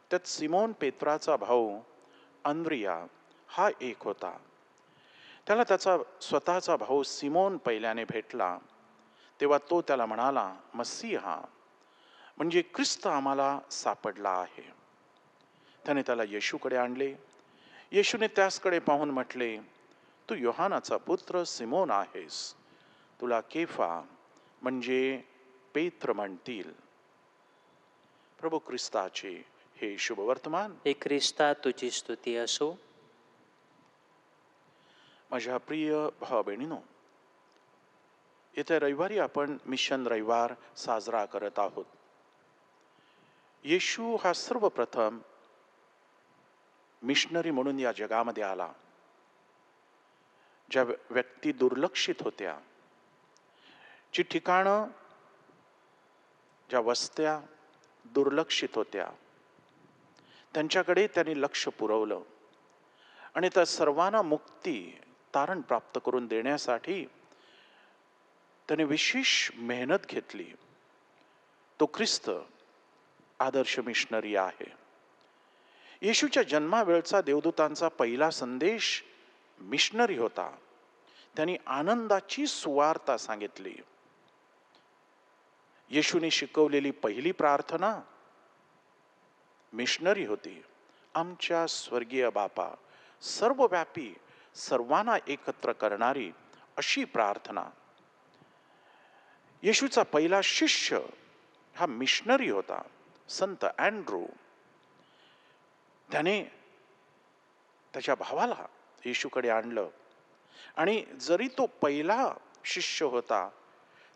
त्यात सिमोन पेत्राचा भाऊ अंद्रिया हा एक होता. त्याला त्याचा स्वतःचा भाऊ सिमोन पहिल्याने भेटला. तेव्हा तो त्याला म्हणाला, मसीहा म्हणजे ख्रिस्त आम्हाला सापडला आहे. त्याने त्याला येशूकडे आणले. येशूने त्याचकडे पाहून म्हटले, तू योहानाचा पुत्र सिमोन आहेस. तुला केफा म्हणजे पेत्र म्हणतील. प्रभू ख्रिस्ताचे हे शुभवर्तमान. हे ख्रिस्ता तुझी स्तुती असो. माझ्या प्रिय भावा बहिणीनो, येत्या रविवारी आपण मिशन रविवार साजरा करत आहोत. येशू हा सर्वप्रथम मिशनरी म्हणून या जगामध्ये आला. ज्या व्यक्ती दुर्लक्षित होत्या, जी ठिकाणं, ज्या वस्त्या दुर्लक्षित होत्या, त्यांच्याकडे त्यांनी लक्ष पुरवलं आणि त्या सर्वांना मुक्ती तारण प्राप्त करून देण्यासाठी त्याने विशेष मेहनत घेतली. तो ख्रिस्त आदर्श मिशनरी आहे. येशूच्या जन्मावेळचा देवदूतांचा पहिला संदेश मिशनरी होता. त्यांनी आनंदाची सुवार्ता सांगितली. येशूने शिकवलेली पहिली प्रार्थना मिशनरी होती. आमच्या स्वर्गीय बापा, सर्वव्यापी, सर्वांना एकत्र करणारी अशी प्रार्थना. येशूचा पहिला शिष्य हा मिशनरी होता, संत अँड्रू. त्याने त्याच्या भावाला येशूकडे आणलं आणि जरी तो पहिला शिष्य होता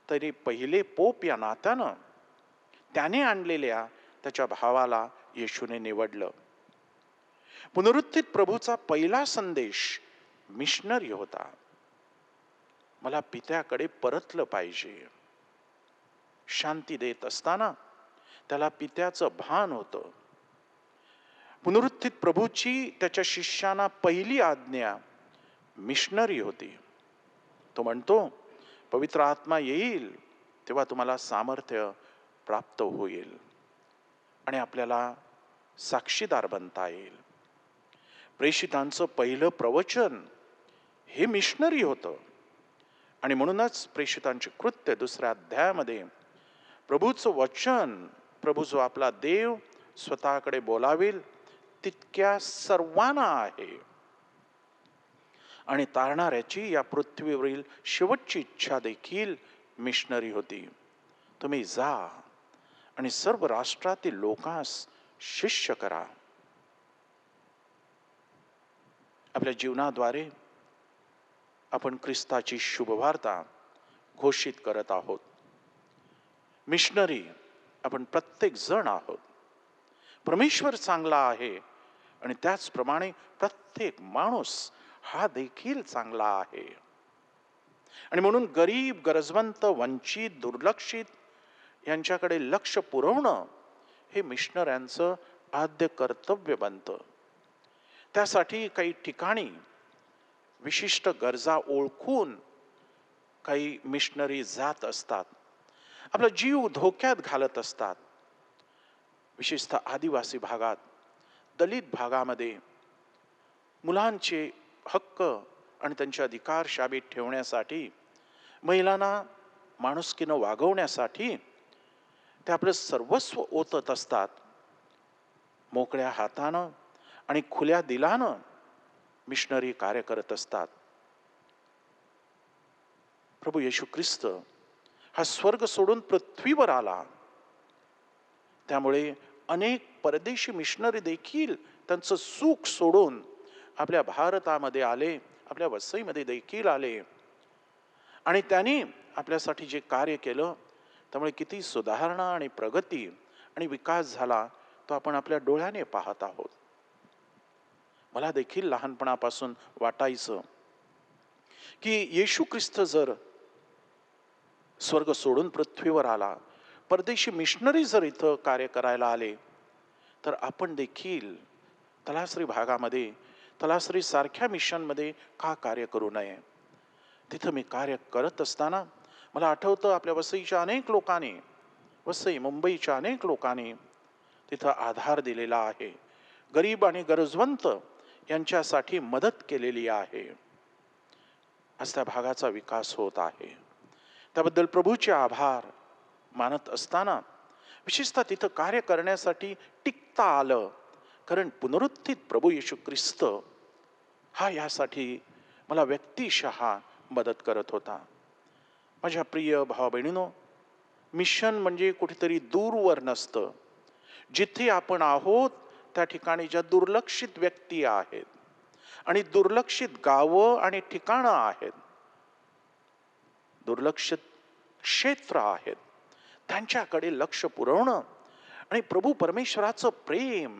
तरी पहिले पोप या नात्यानं त्याने आणलेल्या त्याच्या भावाला येशूने निवडलं. पुनरुत्थित प्रभूचा पहिला संदेश मिशनरी होता. मला पित्याकडे परतलं पाहिजे. शांती देत असताना त्याला पित्याचं भान होतं. पुनरुत्थित प्रभूची त्याच्या शिष्यांना पहिली आज्ञा मिशनरी होती. तो म्हणतो, पवित्र आत्मा येईल तेव्हा तुम्हाला सामर्थ्य प्राप्त होईल आणि आपल्याला साक्षीदार बनता येईल. प्रेषितांचं पहिलं प्रवचन हे मिशनरी होतं आणि म्हणूनच प्रेषितांचे कृत्य 2ऱ्या अध्यायामध्ये प्रभूचं वचन, प्रभू जो आपला देव स्वतःकडे बोलावेल तितक्या सर्वांना आहे आणि तारणाऱ्याची या पृथ्वीवरील शेवटची इच्छा देखील मिशनरी होती. तुम्ही जा आणि सर्व राष्ट्रातील लोकांस शिष्य करा. आपल्या जीवनाद्वारे आपण ख्रिस्ताची शुभवार्ता घोषित करत आहोत. मिशनरी आपण प्रत्येक जण आहोत. परमेश्वर चांगला आहे आणि त्याचप्रमाणे प्रत्येक माणूस हा देखील चांगला आहे आणि म्हणून गरीब, गरजवंत, वंचित, दुर्लक्षित यांच्याकडे लक्ष पुरवणं हे मिशनऱ्यांचं आद्य कर्तव्य बनतं. त्यासाठी काही ठिकाणी विशिष्ट गरजा ओळखून काही मिशनरी जात असतात. आपला जीव धोक्यात घालत असतात. विशेषतः आदिवासी भागात, दलित भागामध्ये मुलांचे हक्क आणि त्यांचे अधिकार शाबीत ठेवण्यासाठी, महिलांना माणुसकीनं वागवण्यासाठी ते आपलं सर्वस्व ओतत असतात. मोकळ्या हातानं आणि खुल्या दिलानं मिशनरी कार्य करत असतात. प्रभू येशू ख्रिस्त हा स्वर्ग सोडून पृथ्वीवर आला. त्यामुळे अनेक परदेशी मिशनरी देखील त्यांचं सुख सोडून आपल्या भारतामध्ये आले, आपल्या वसईमध्ये देखील आले आणि त्यांनी आपल्यासाठी जे कार्य केलं त्यामुळे किती सुधारणा आणि प्रगती आणि विकास झाला तो आपण आपल्या डोळ्याने पाहत आहोत. मला देखील लहानपणापासून वाटायचं की येशू ख्रिस्त जर स्वर्ग सोडून पृथ्वीवर आला, परदेशी मिशनरी जर इथं कार्य करायला आले, तर आपण देखील तलासरी भागामध्ये, तलासरी सारख्या मिशनमध्ये का कार्य करू नये? तिथं मी कार्य करत असताना मला आठवतं, आपल्या वसईच्या अनेक लोकांनी, वसई मुंबईच्या अनेक लोकांनी तिथं आधार दिलेला आहे, गरीब आणि गरजवंत यांच्यासाठी मदत केलेली आहे. आज त्या भागाचा विकास होत आहे. त्याबद्दल प्रभूचे आभार मानत असताना विशेषतः तिथं कार्य करण्यासाठी टिकता आलं, कारण पुनरुत्थित प्रभू येशू ख्रिस्त हा यासाठी मला व्यक्तिशः मदत करत होता. माझ्या प्रिय भावा बहिणीनो, मिशन म्हणजे कुठेतरी दूरवर नसतं. जिथे आपण आहोत त्या ठिकाणी ज्या दुर्लक्षित व्यक्ती आहेत आणि दुर्लक्षित गावं आणि ठिकाणं आहेत, दुर्लक्षित क्षेत्र आहेत, त्यांच्याकडे लक्ष पुरवणं आणि प्रभू परमेश्वराचं प्रेम,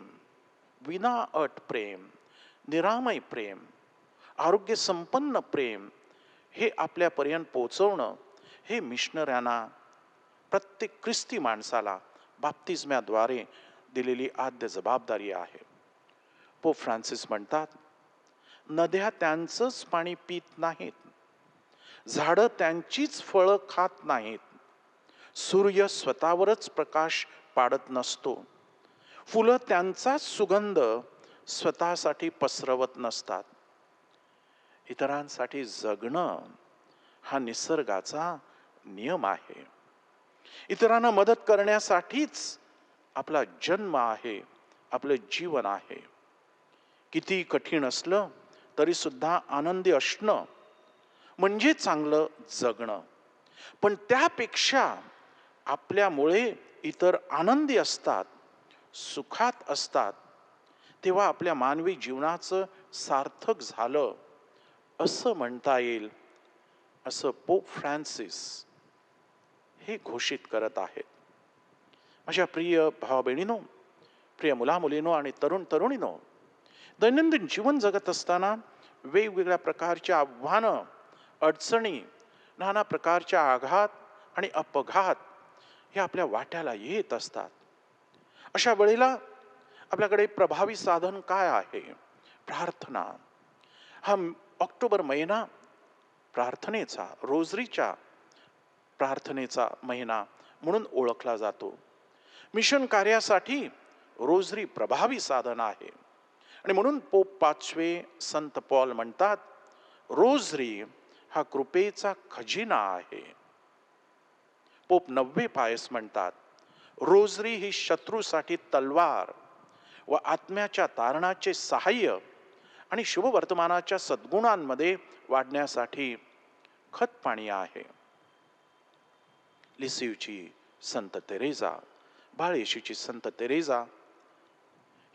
विना अट प्रेम, निरामय प्रेम, आरोग्य संपन्न प्रेम हे आपल्यापर्यंत पोहोचवणं, हे मिशनऱ्यांना, प्रत्येक ख्रिस्ती माणसाला बाप्तिस्म्याद्वारे दिलेली आद्य जबाबदारी आहे. पोप फ्रान्सिस म्हणतात, नद्या त्यांचंच पाणी पित नाहीत, झाडं त्यांचीच फळं खात नाहीत, सूर्य स्वतःवरच प्रकाश पाडत नसतो, फुलं त्यांचाच सुगंध स्वतःसाठी पसरवत नसतात. इतरांसाठी जगणं हा निसर्गाचा नियम आहे. इतरांना मदत करण्यासाठीच आपला जन्म आहे, आपलं जीवन आहे. किती कठीण असलं तरी सुद्धा आनंदी असणं म्हणजे चांगलं जगणं. पण त्यापेक्षा आपल्यामुळे इतर आनंदी असतात, सुखात असतात, तेव्हा आपल्या मानवी जीवनाचं सार्थक झालं असं म्हणता येईल, असं पोप फ्रान्सिस हे घोषित करत आहेत. माझ्या प्रिय भावा बहिणीनो, प्रिय मुला मुलीनो आणि तरुण तरुणीनो, दैनंदिन जीवन जगत असताना वेगवेगळ्या प्रकारच्या आव्हानं, अडचणी, नाना प्रकारच्या आघात आणि अपघात हे आपल्या वाट्याला येत असतात. अशा वेळेला आपल्याकडे प्रभावी साधन काय आहे? प्रार्थना. हा ऑक्टोबर महिना प्रार्थनेचा, रोजरीच्या प्रार्थनेचा महिना म्हणून ओळखला जातो. मिशन कार्यासाठी रोजरी प्रभावी साधन आहे आणि म्हणून पोप 5 संत पॉल म्हणतात, रोजरी हा कृपेचा खजिना आहे. पोप 9 पायस म्हणतात, रोजरी ही शत्रूसाठी तलवार व आत्म्याच्या तारणाचे सहाय्य आणि शुभवर्तमानाच्या सद्गुणांमध्ये वाढण्यासाठी खतपाणी आहे. लिसिवची संत तेरेजा, बाळ येशूची संत तेरेजा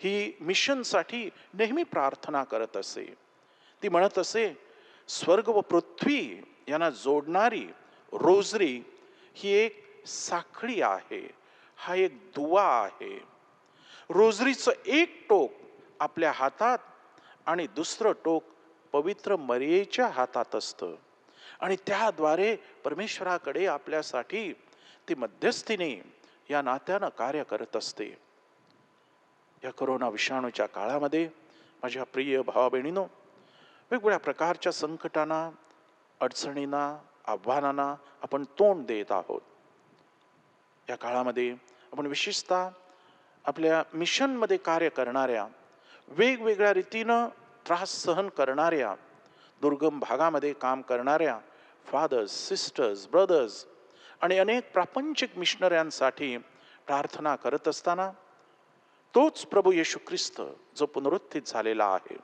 ही मिशनसाठी नेहमी प्रार्थना करत असे. ती म्हणत असे, स्वर्ग व पृथ्वी यांना जोडणारी रोजरी ही एक साखळी आहे, हा एक दुवा आहे. रोजरीचं एक टोक आपल्या हातात आणि दुसरं टोक पवित्र मरियेच्या हातात असतं आणि त्याद्वारे परमेश्वराकडे आपल्यासाठी ती मध्यस्थीने या नात्यानं कार्य करत असते. या कोरोना विषाणूच्या काळामध्ये माझ्या प्रिय भावा बहिणीनो, वेगवेगळ्या प्रकारच्या संकटांना, अडचणींना, आव्हानांना आपण तोंड देत आहोत. या काळामध्ये आपण विशेषतः आपल्या मिशनमध्ये कार्य करणाऱ्या, वेगवेगळ्या रीतीनं त्रास सहन करणाऱ्या, दुर्गम भागामध्ये काम करणाऱ्या फादर्स, सिस्टर्स, ब्रदर्स आणि अनेक प्रापंचिक मिशनऱ्यांसाठी प्रार्थना करत असताना तोच प्रभू येशू ख्रिस्त जो पुनरुत्थित झालेला आहे,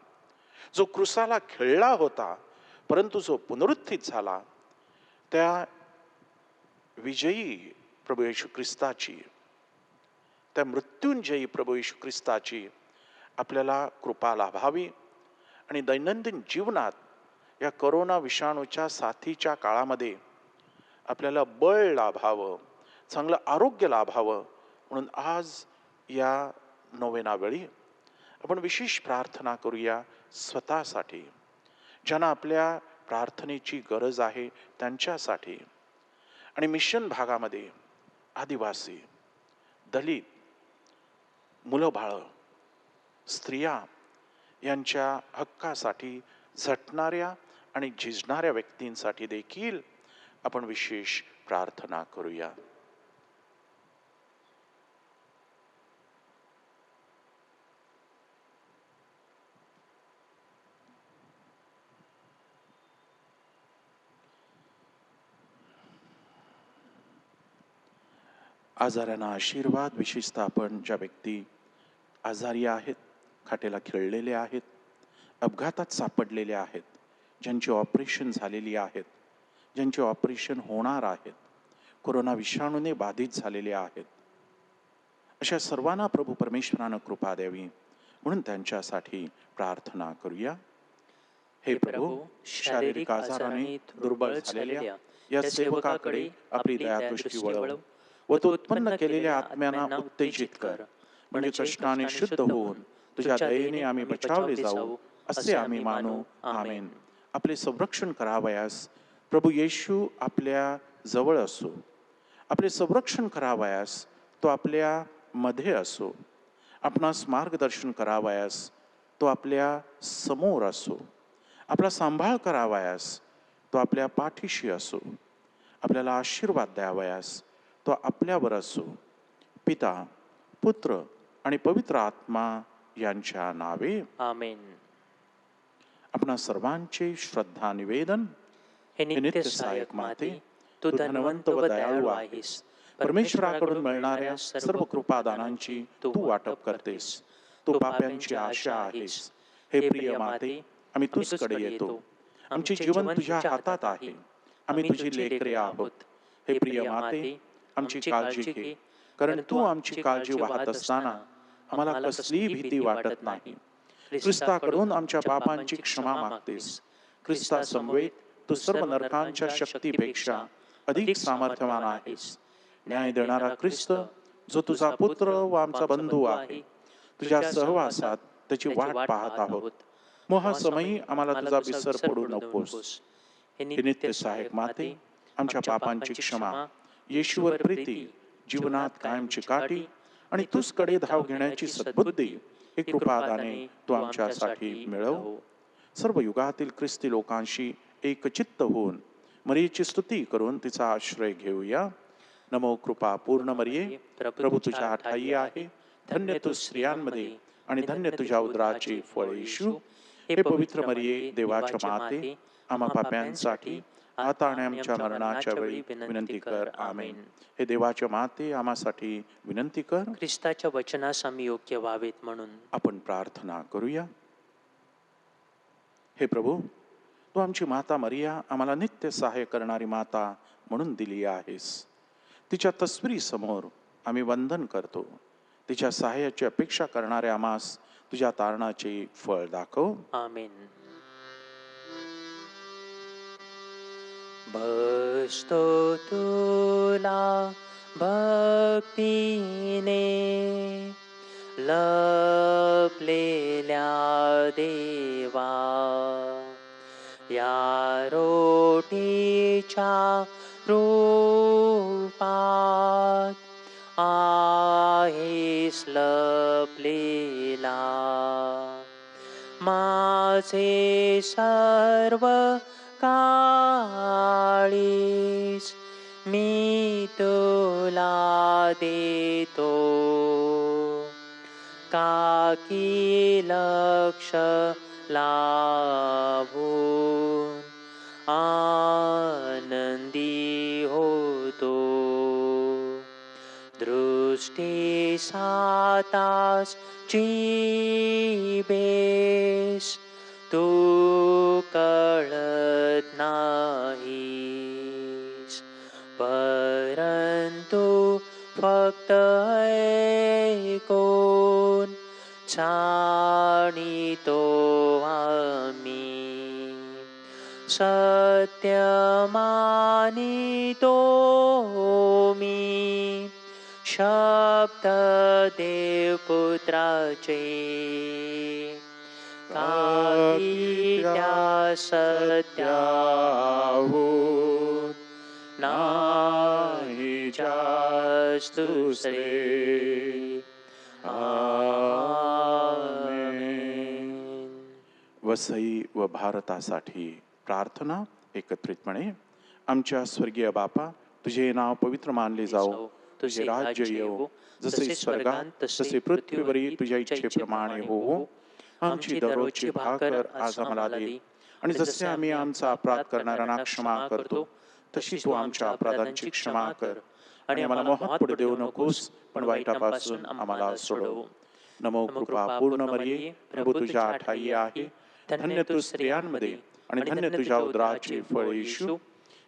जो क्रूसाला खिळला होता परंतु जो पुनरुत्थित झाला, त्या विजयी प्रभू येशू ख्रिस्ताची, त्या मृत्युंजयी प्रभू येशू ख्रिस्ताची आपल्याला कृपा लाभावी आणि दैनंदिन जीवनात या कोरोना विषाणूच्या साथीच्या काळामध्ये आपल्याला बळ लाभावं, चांगलं आरोग्य लाभावं म्हणून आज या नोवेना वेळी आपण विशेष प्रार्थना करूया स्वतःसाठी, ज्यांना आपल्या प्रार्थनेची गरज आहे त्यांच्यासाठी. आणि मिशन भागामध्ये आदिवासी, दलित, मुलं बाळं, स्त्रिया यांच्या हक्कासाठी झटणाऱ्या आणि झिजणाऱ्या व्यक्तींसाठी देखील आपण विशेष प्रार्थना करूया. आजाऱ्यांना आशीर्वाद, विशेषतः आपण ज्या व्यक्ती आजारी आहेत, खाटेला खिळलेले आहेत, अपघातात सापडलेले आहेत, ज्यांची ऑपरेशन झालेली आहेत, ज्यांचे ऑपरेशन होणार आहेत, कोरोना विषाणूने बाधित झालेले आहेत, अशा सर्वांना प्रभू परमेश्वरानं कृपा द्यावी म्हणून त्यांच्यासाठी प्रार्थना करूया. हे प्रभू, शारीरिक आजाराने दुर्बळ झालेल्या या सेवकाकडे आपली दयादृष्टी वळव व तो उत्पन्न केलेल्या आत्म्यांना उत्तेजित कर, म्हणजे कष्टाने शुद्ध होऊन तुझ्या दयेने आम्ही बचावले जाऊ असे आम्ही मानू. आमेन. आपले संरक्षण करावयास प्रभू येशू आपल्या जवळ असो, आपले संरक्षण करावयास तो आपल्या मध्ये असो, आपणास मार्गदर्शन करावयास तो आपल्या समोर असो, आपला सांभाळ करावयास तो आपल्या पाठीशी असो, आपल्याला आशीर्वाद द्यावयास तो आपल्यावर असो. पिता, पुत्र आणि पवित्र आत्मा यांच्या नावे आमेन. आपणा सर्वांचे श्रद्धा निवेदन. हे नित्य सहायक माते, तू धनवंत व दयाळू आहेस. परमेश्वराकडून मिळणाऱ्या सर्व कृपादानांची तू वाटप करतेस. तू पाप्यांची आशा आहेस. हे प्रिय माते, आम्ही तुझकडे येतो. आमचे जीवन तुझ्या हातात आहे. आम्ही तुझी लेकरे आहोत. हे प्रिय माते, आमची काळजी घे, कारण तू आमची काळजी वाहत असताना आम्हाला कसलीही भीती वाटत नाही. ख्रिस्ताकडून आमच्या पापांची क्षमा मागतेस. ख्रिस्ता समवेत तू सर्व नरकांच्या शक्तीपेक्षा अधिक सामर्थ्यवान आहेस. न्याय देणारा ख्रिस्त, जो तुझा पुत्र व आमचा बंधू आहे, तुझ्या सहवासात त्याची वाट पाहत आहोत. मोहासमयी आम्हाला तुझा विसर पडू नकोस. हे नित्य सहायक माते, आमच्या पापांची क्षमा, येशूवर प्रीती, जीवनात कायमची काठी आणि तुझकडे धाव घेण्याची सद्बुद्धी ही कृपादाने तू आमच्यासाठी मिळव. सर्व युगातील ख्रिस्ती लोकांशी एकचित्त होऊन मरियेची स्तुती करून तिचा आश्रय घेऊया. नमो कृपा पूर्ण मरिये, प्रभू तुझ्या ठायी आहे. धन्य तू स्त्रियांमध्ये आणि धन्य तुझ्या उदराचे फळ येशू. हे पवित्र मरिये, देवाच्या माते, आम्हा पाप्यांसाठी आता आणि आमच्या मरणाच्या वेळी विनंती कर. आमेन. हे देवाच्या माते, आम्हासाठी विनंती कर. ख्रिस्ताच्या वचनास आम्ही योग्य व्हावेत म्हणून आपण प्रार्थना करूया. हे प्रभू, तू आमची माता मरिया आम्हाला नित्य सहाय्य करणारी माता म्हणून दिली आहेस. तिच्या तस्वीरी समोर आम्ही वंदन करतो. तिच्या सहाय्याची अपेक्षा करणाऱ्या आम्हास तुझ्या तारणाचे फळ दाखव. आमेन. बसतो तुला भक्तीने लपलेल्या देवा, या रोटीच्या रूपात आहेस लपलेला. माझे सर्व काळीस मी तुला देतो. काकी लक्ष लाभून आनंदी होतो. दृष्टी सातास जीबेस तू कळत नाहीस, परंतु फक्त ऐकून जाणितो आम्ही. सत्य मानितो मी शब्द देवपुत्राचे. काकी त्या सत्याहून ना नास दुसरे. आमेन. वसई व भारतासाठी प्रार्थना एकत्रितपणे. आमच्या स्वर्गीय बापा, तुझे नाव पवित्र मानले जाओ, तुझे राज्य येवो, जसे स्वर्गात तसे पृथ्वीवरही तुझ्या इच्छेप्रमाणे होवो. आमची दररोजची भाकर आज आम्हाला दे, आणि जसे आम्ही आमचा अपराध करणाऱ्यांना क्षमा करतो, तशी तू आमच्या अपराधांची क्षमा कर. आणि आम्हाला मोहात पडू देऊ नकोस, पण वाईटापासून आम्हाला सोडव. नमो कृपा पूर्ण मरिये, प्रभू तुझ्या ठाई आहे. धन्य तू स्त्रियांमध्ये, आणि धन्य तुझ्या उदराचे फळ येशू.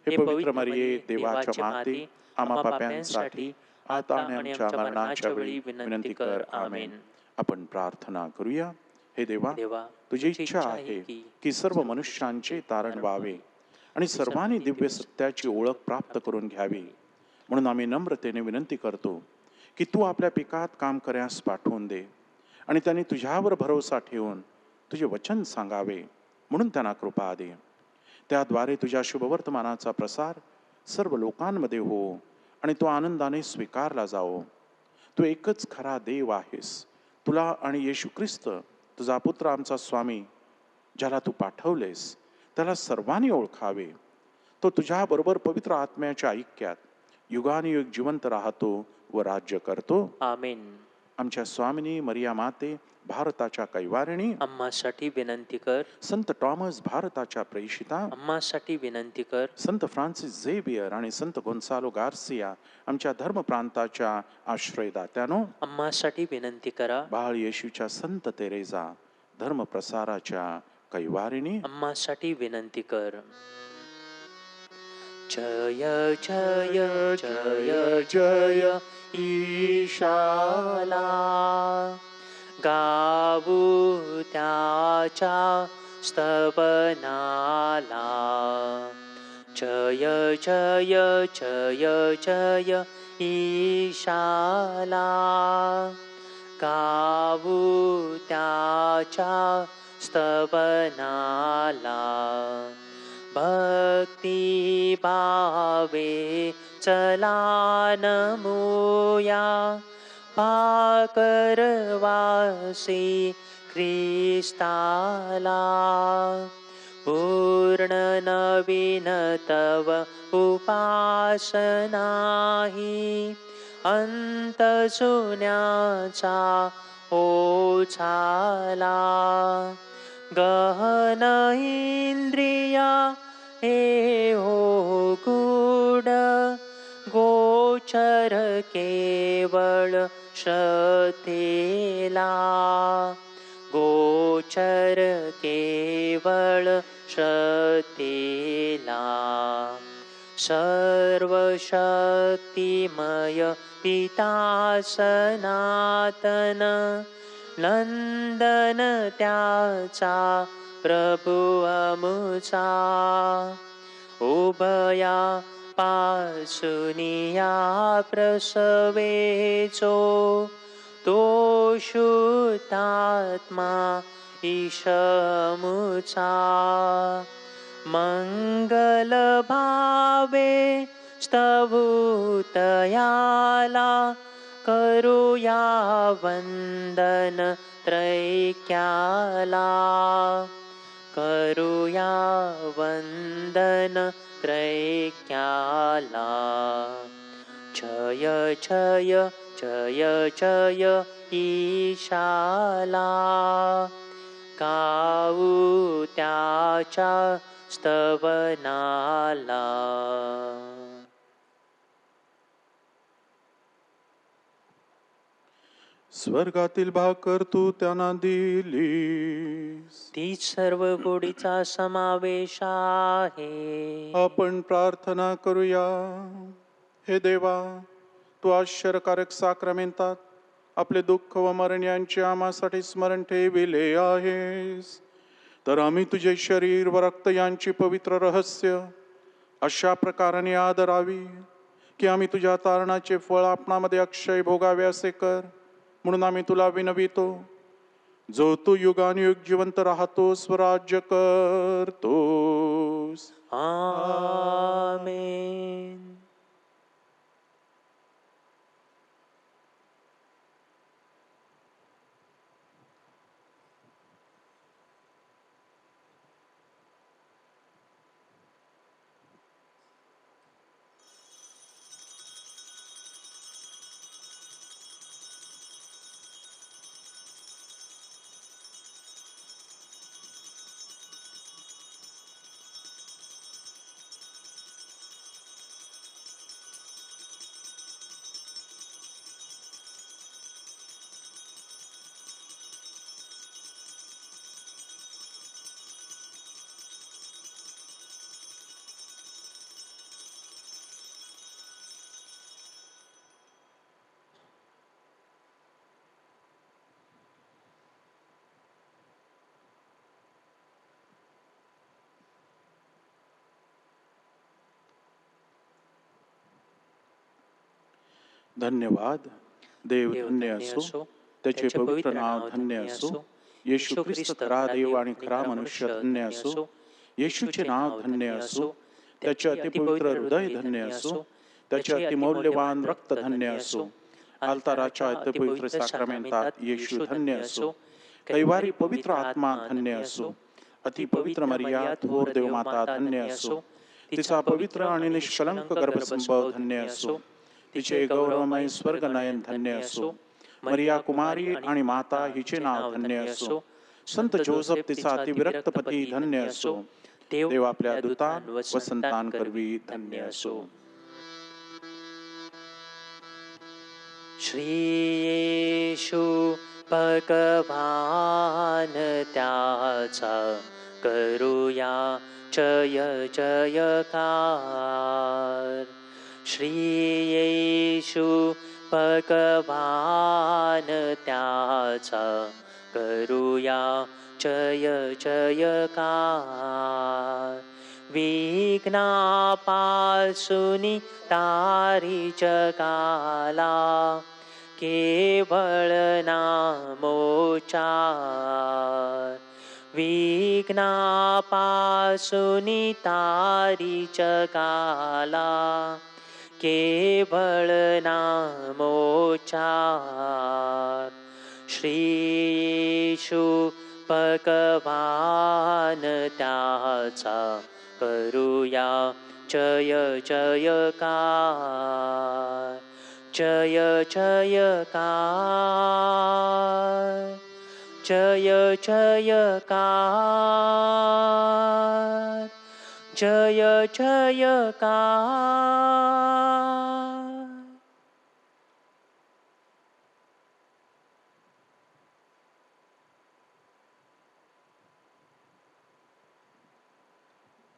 हे पवित्र मरिये, देवाच्या माते, आम्हा पाप्यांसाठी आता आणि आमच्या मरणाच्या वेळी विनंती कर. आमेन. आपण प्रार्थना करूया. हे देवा, तुझी इच्छा आहे की सर्व मनुष्यांचे तारण व्हावे आणि सर्वांनी दिव्य सत्याची ओळख प्राप्त करून घ्यावी. म्हणून आम्ही नम्रतेने विनंती करतो की तू आपल्या पिकात काम करण्यास पाठवून दे, आणि त्यांनी तुझ्यावर भरोसा ठेवून तुझे वचन सांगावे म्हणून त्यांना कृपा दे. त्याद्वारे तुझ्या शुभवर्तमानाचा प्रसार सर्व लोकांमध्ये हो आणि तो आनंदाने स्वीकारला जाओ. तू एकच खरा देव आहेस. तुला आणि येशू ख्रिस्त तुझा पुत्र आमचा स्वामी, ज्याला तू पाठवलेस, त्याला सर्वांनी ओळखावे. तो तुझ्याबरोबर पवित्र आत्म्याच्या ऐक्यात युगानुयुग जिवंत राहतो व राज्य करतो. आमेन. आमच्या स्वामिनी मरिया माते, भारताच्या कैवारिणी, आम्हासाठी विनंती कर. संत टॉमस, भारताच्या प्रेषिता, आम्हासाठी विनंती कर. संत फ्रान्सिस झेवियर आणि संत गोन्सालो गार्सिया, आमच्या धर्म प्रांताच्या आश्रयदात्यानो, आम्हासाठी विनंती करा. बाळ येशूच्या संत तेरेजा, धर्म प्रसाराच्या कैवारिणी, आम्हासाठी विनंती कर. जय जय जय जय ईशाला, गाऊ त्याच्या स्तवनाला. जय जय जय जय ईशाला, गाऊ त्याच्या स्तवनाला. भक्ती भावे चला नमूया, पाकरवासी ख्रिस्ताला. पूर्ण नवीन तव उपासनाही, अंत जुन्याचा ओझाला. गहन इंद्रिया हे हो गूढ, गोचर केवळ श्रद्धेला. गोचर केवळ श्रद्धेला. सर्वशक्तिमय पिता सनातन, नंदन त्याचा प्रभु अमुचा. उभया पासुनिया प्रसवेचो, तो शुद्धात्मा ईशमुचा. मंगल भावे स्तवुतयाला, करूया वंदन त्रैक्याला. करूया वंदन त्रैक्याला. जय जय जय जय ईशाला, गाऊ त्याच्या स्तवनाला. स्वर्गातील भाकर तू त्यांना दिलीस, ती सर्व गोडीचा समावेश आहे. आपण प्रार्थना करूया. हे देवा, तू आश्चर्यकारक साक्रमेंतात आपले दुःख व मरण यांचे आम्हासाठी स्मरण ठेविले आहेस, तर आम्ही तुझे शरीर व रक्त यांची पवित्र रहस्य अशा प्रकाराने आदरावी की आम्ही तुझ्या तारणाचे फळ आपणामध्ये अक्षय भोगावे असे कर. म्हणून आम्ही तुला विनवितो, जो तू युगानुयुग जिवंत राहतोस व राज्य करतोस. आमेन. धन्यवाद. देव धन्य असो, त्याचे पवित्र नाव धन्य असो. येशू ख्रिस्त खरा देव आणि खरा मनुष्य धन्य असो. येशूचे नाव धन्य असो, त्याचे अतिपवित्र हृदय धन्य असो. त्याचे अतिमौल्यवान रक्त धन्य असो. अल्ताराच्या अतिपवित्र साक्रामेंटात येशू धन्य असो. कैवारी पवित्र आत्मा धन्य असो. अतिपवित्र मरिया थोर देवमाता धन्य असो. तिचा पवित्र आणि निष्कलंक गर्भसंभव धन्य असो. तिचे गौरवमय स्वर्गनयन धन्य असो. मरिया कुमारी आणि माता हिचे नाव धन्य असो. संत जोसेफ तिचा अतिविरक्त पती धन्य असो. देव आपल्या दूतान व संतान करवी धन्य असो. श्री येशू भगवान त्याचा करूया जय जयकार. श्री येशू भगवान त्याचा करूया जय जयकार. विघ्नापासून तारी जगाला केवळ नामोच्चार. विघ्नापासून तारी जगाला केवळ नामोच्चार. श्री येशू भगवान त्याचा करूया जय जयकार. जय जयकार. जय जयकार. जय जयकार.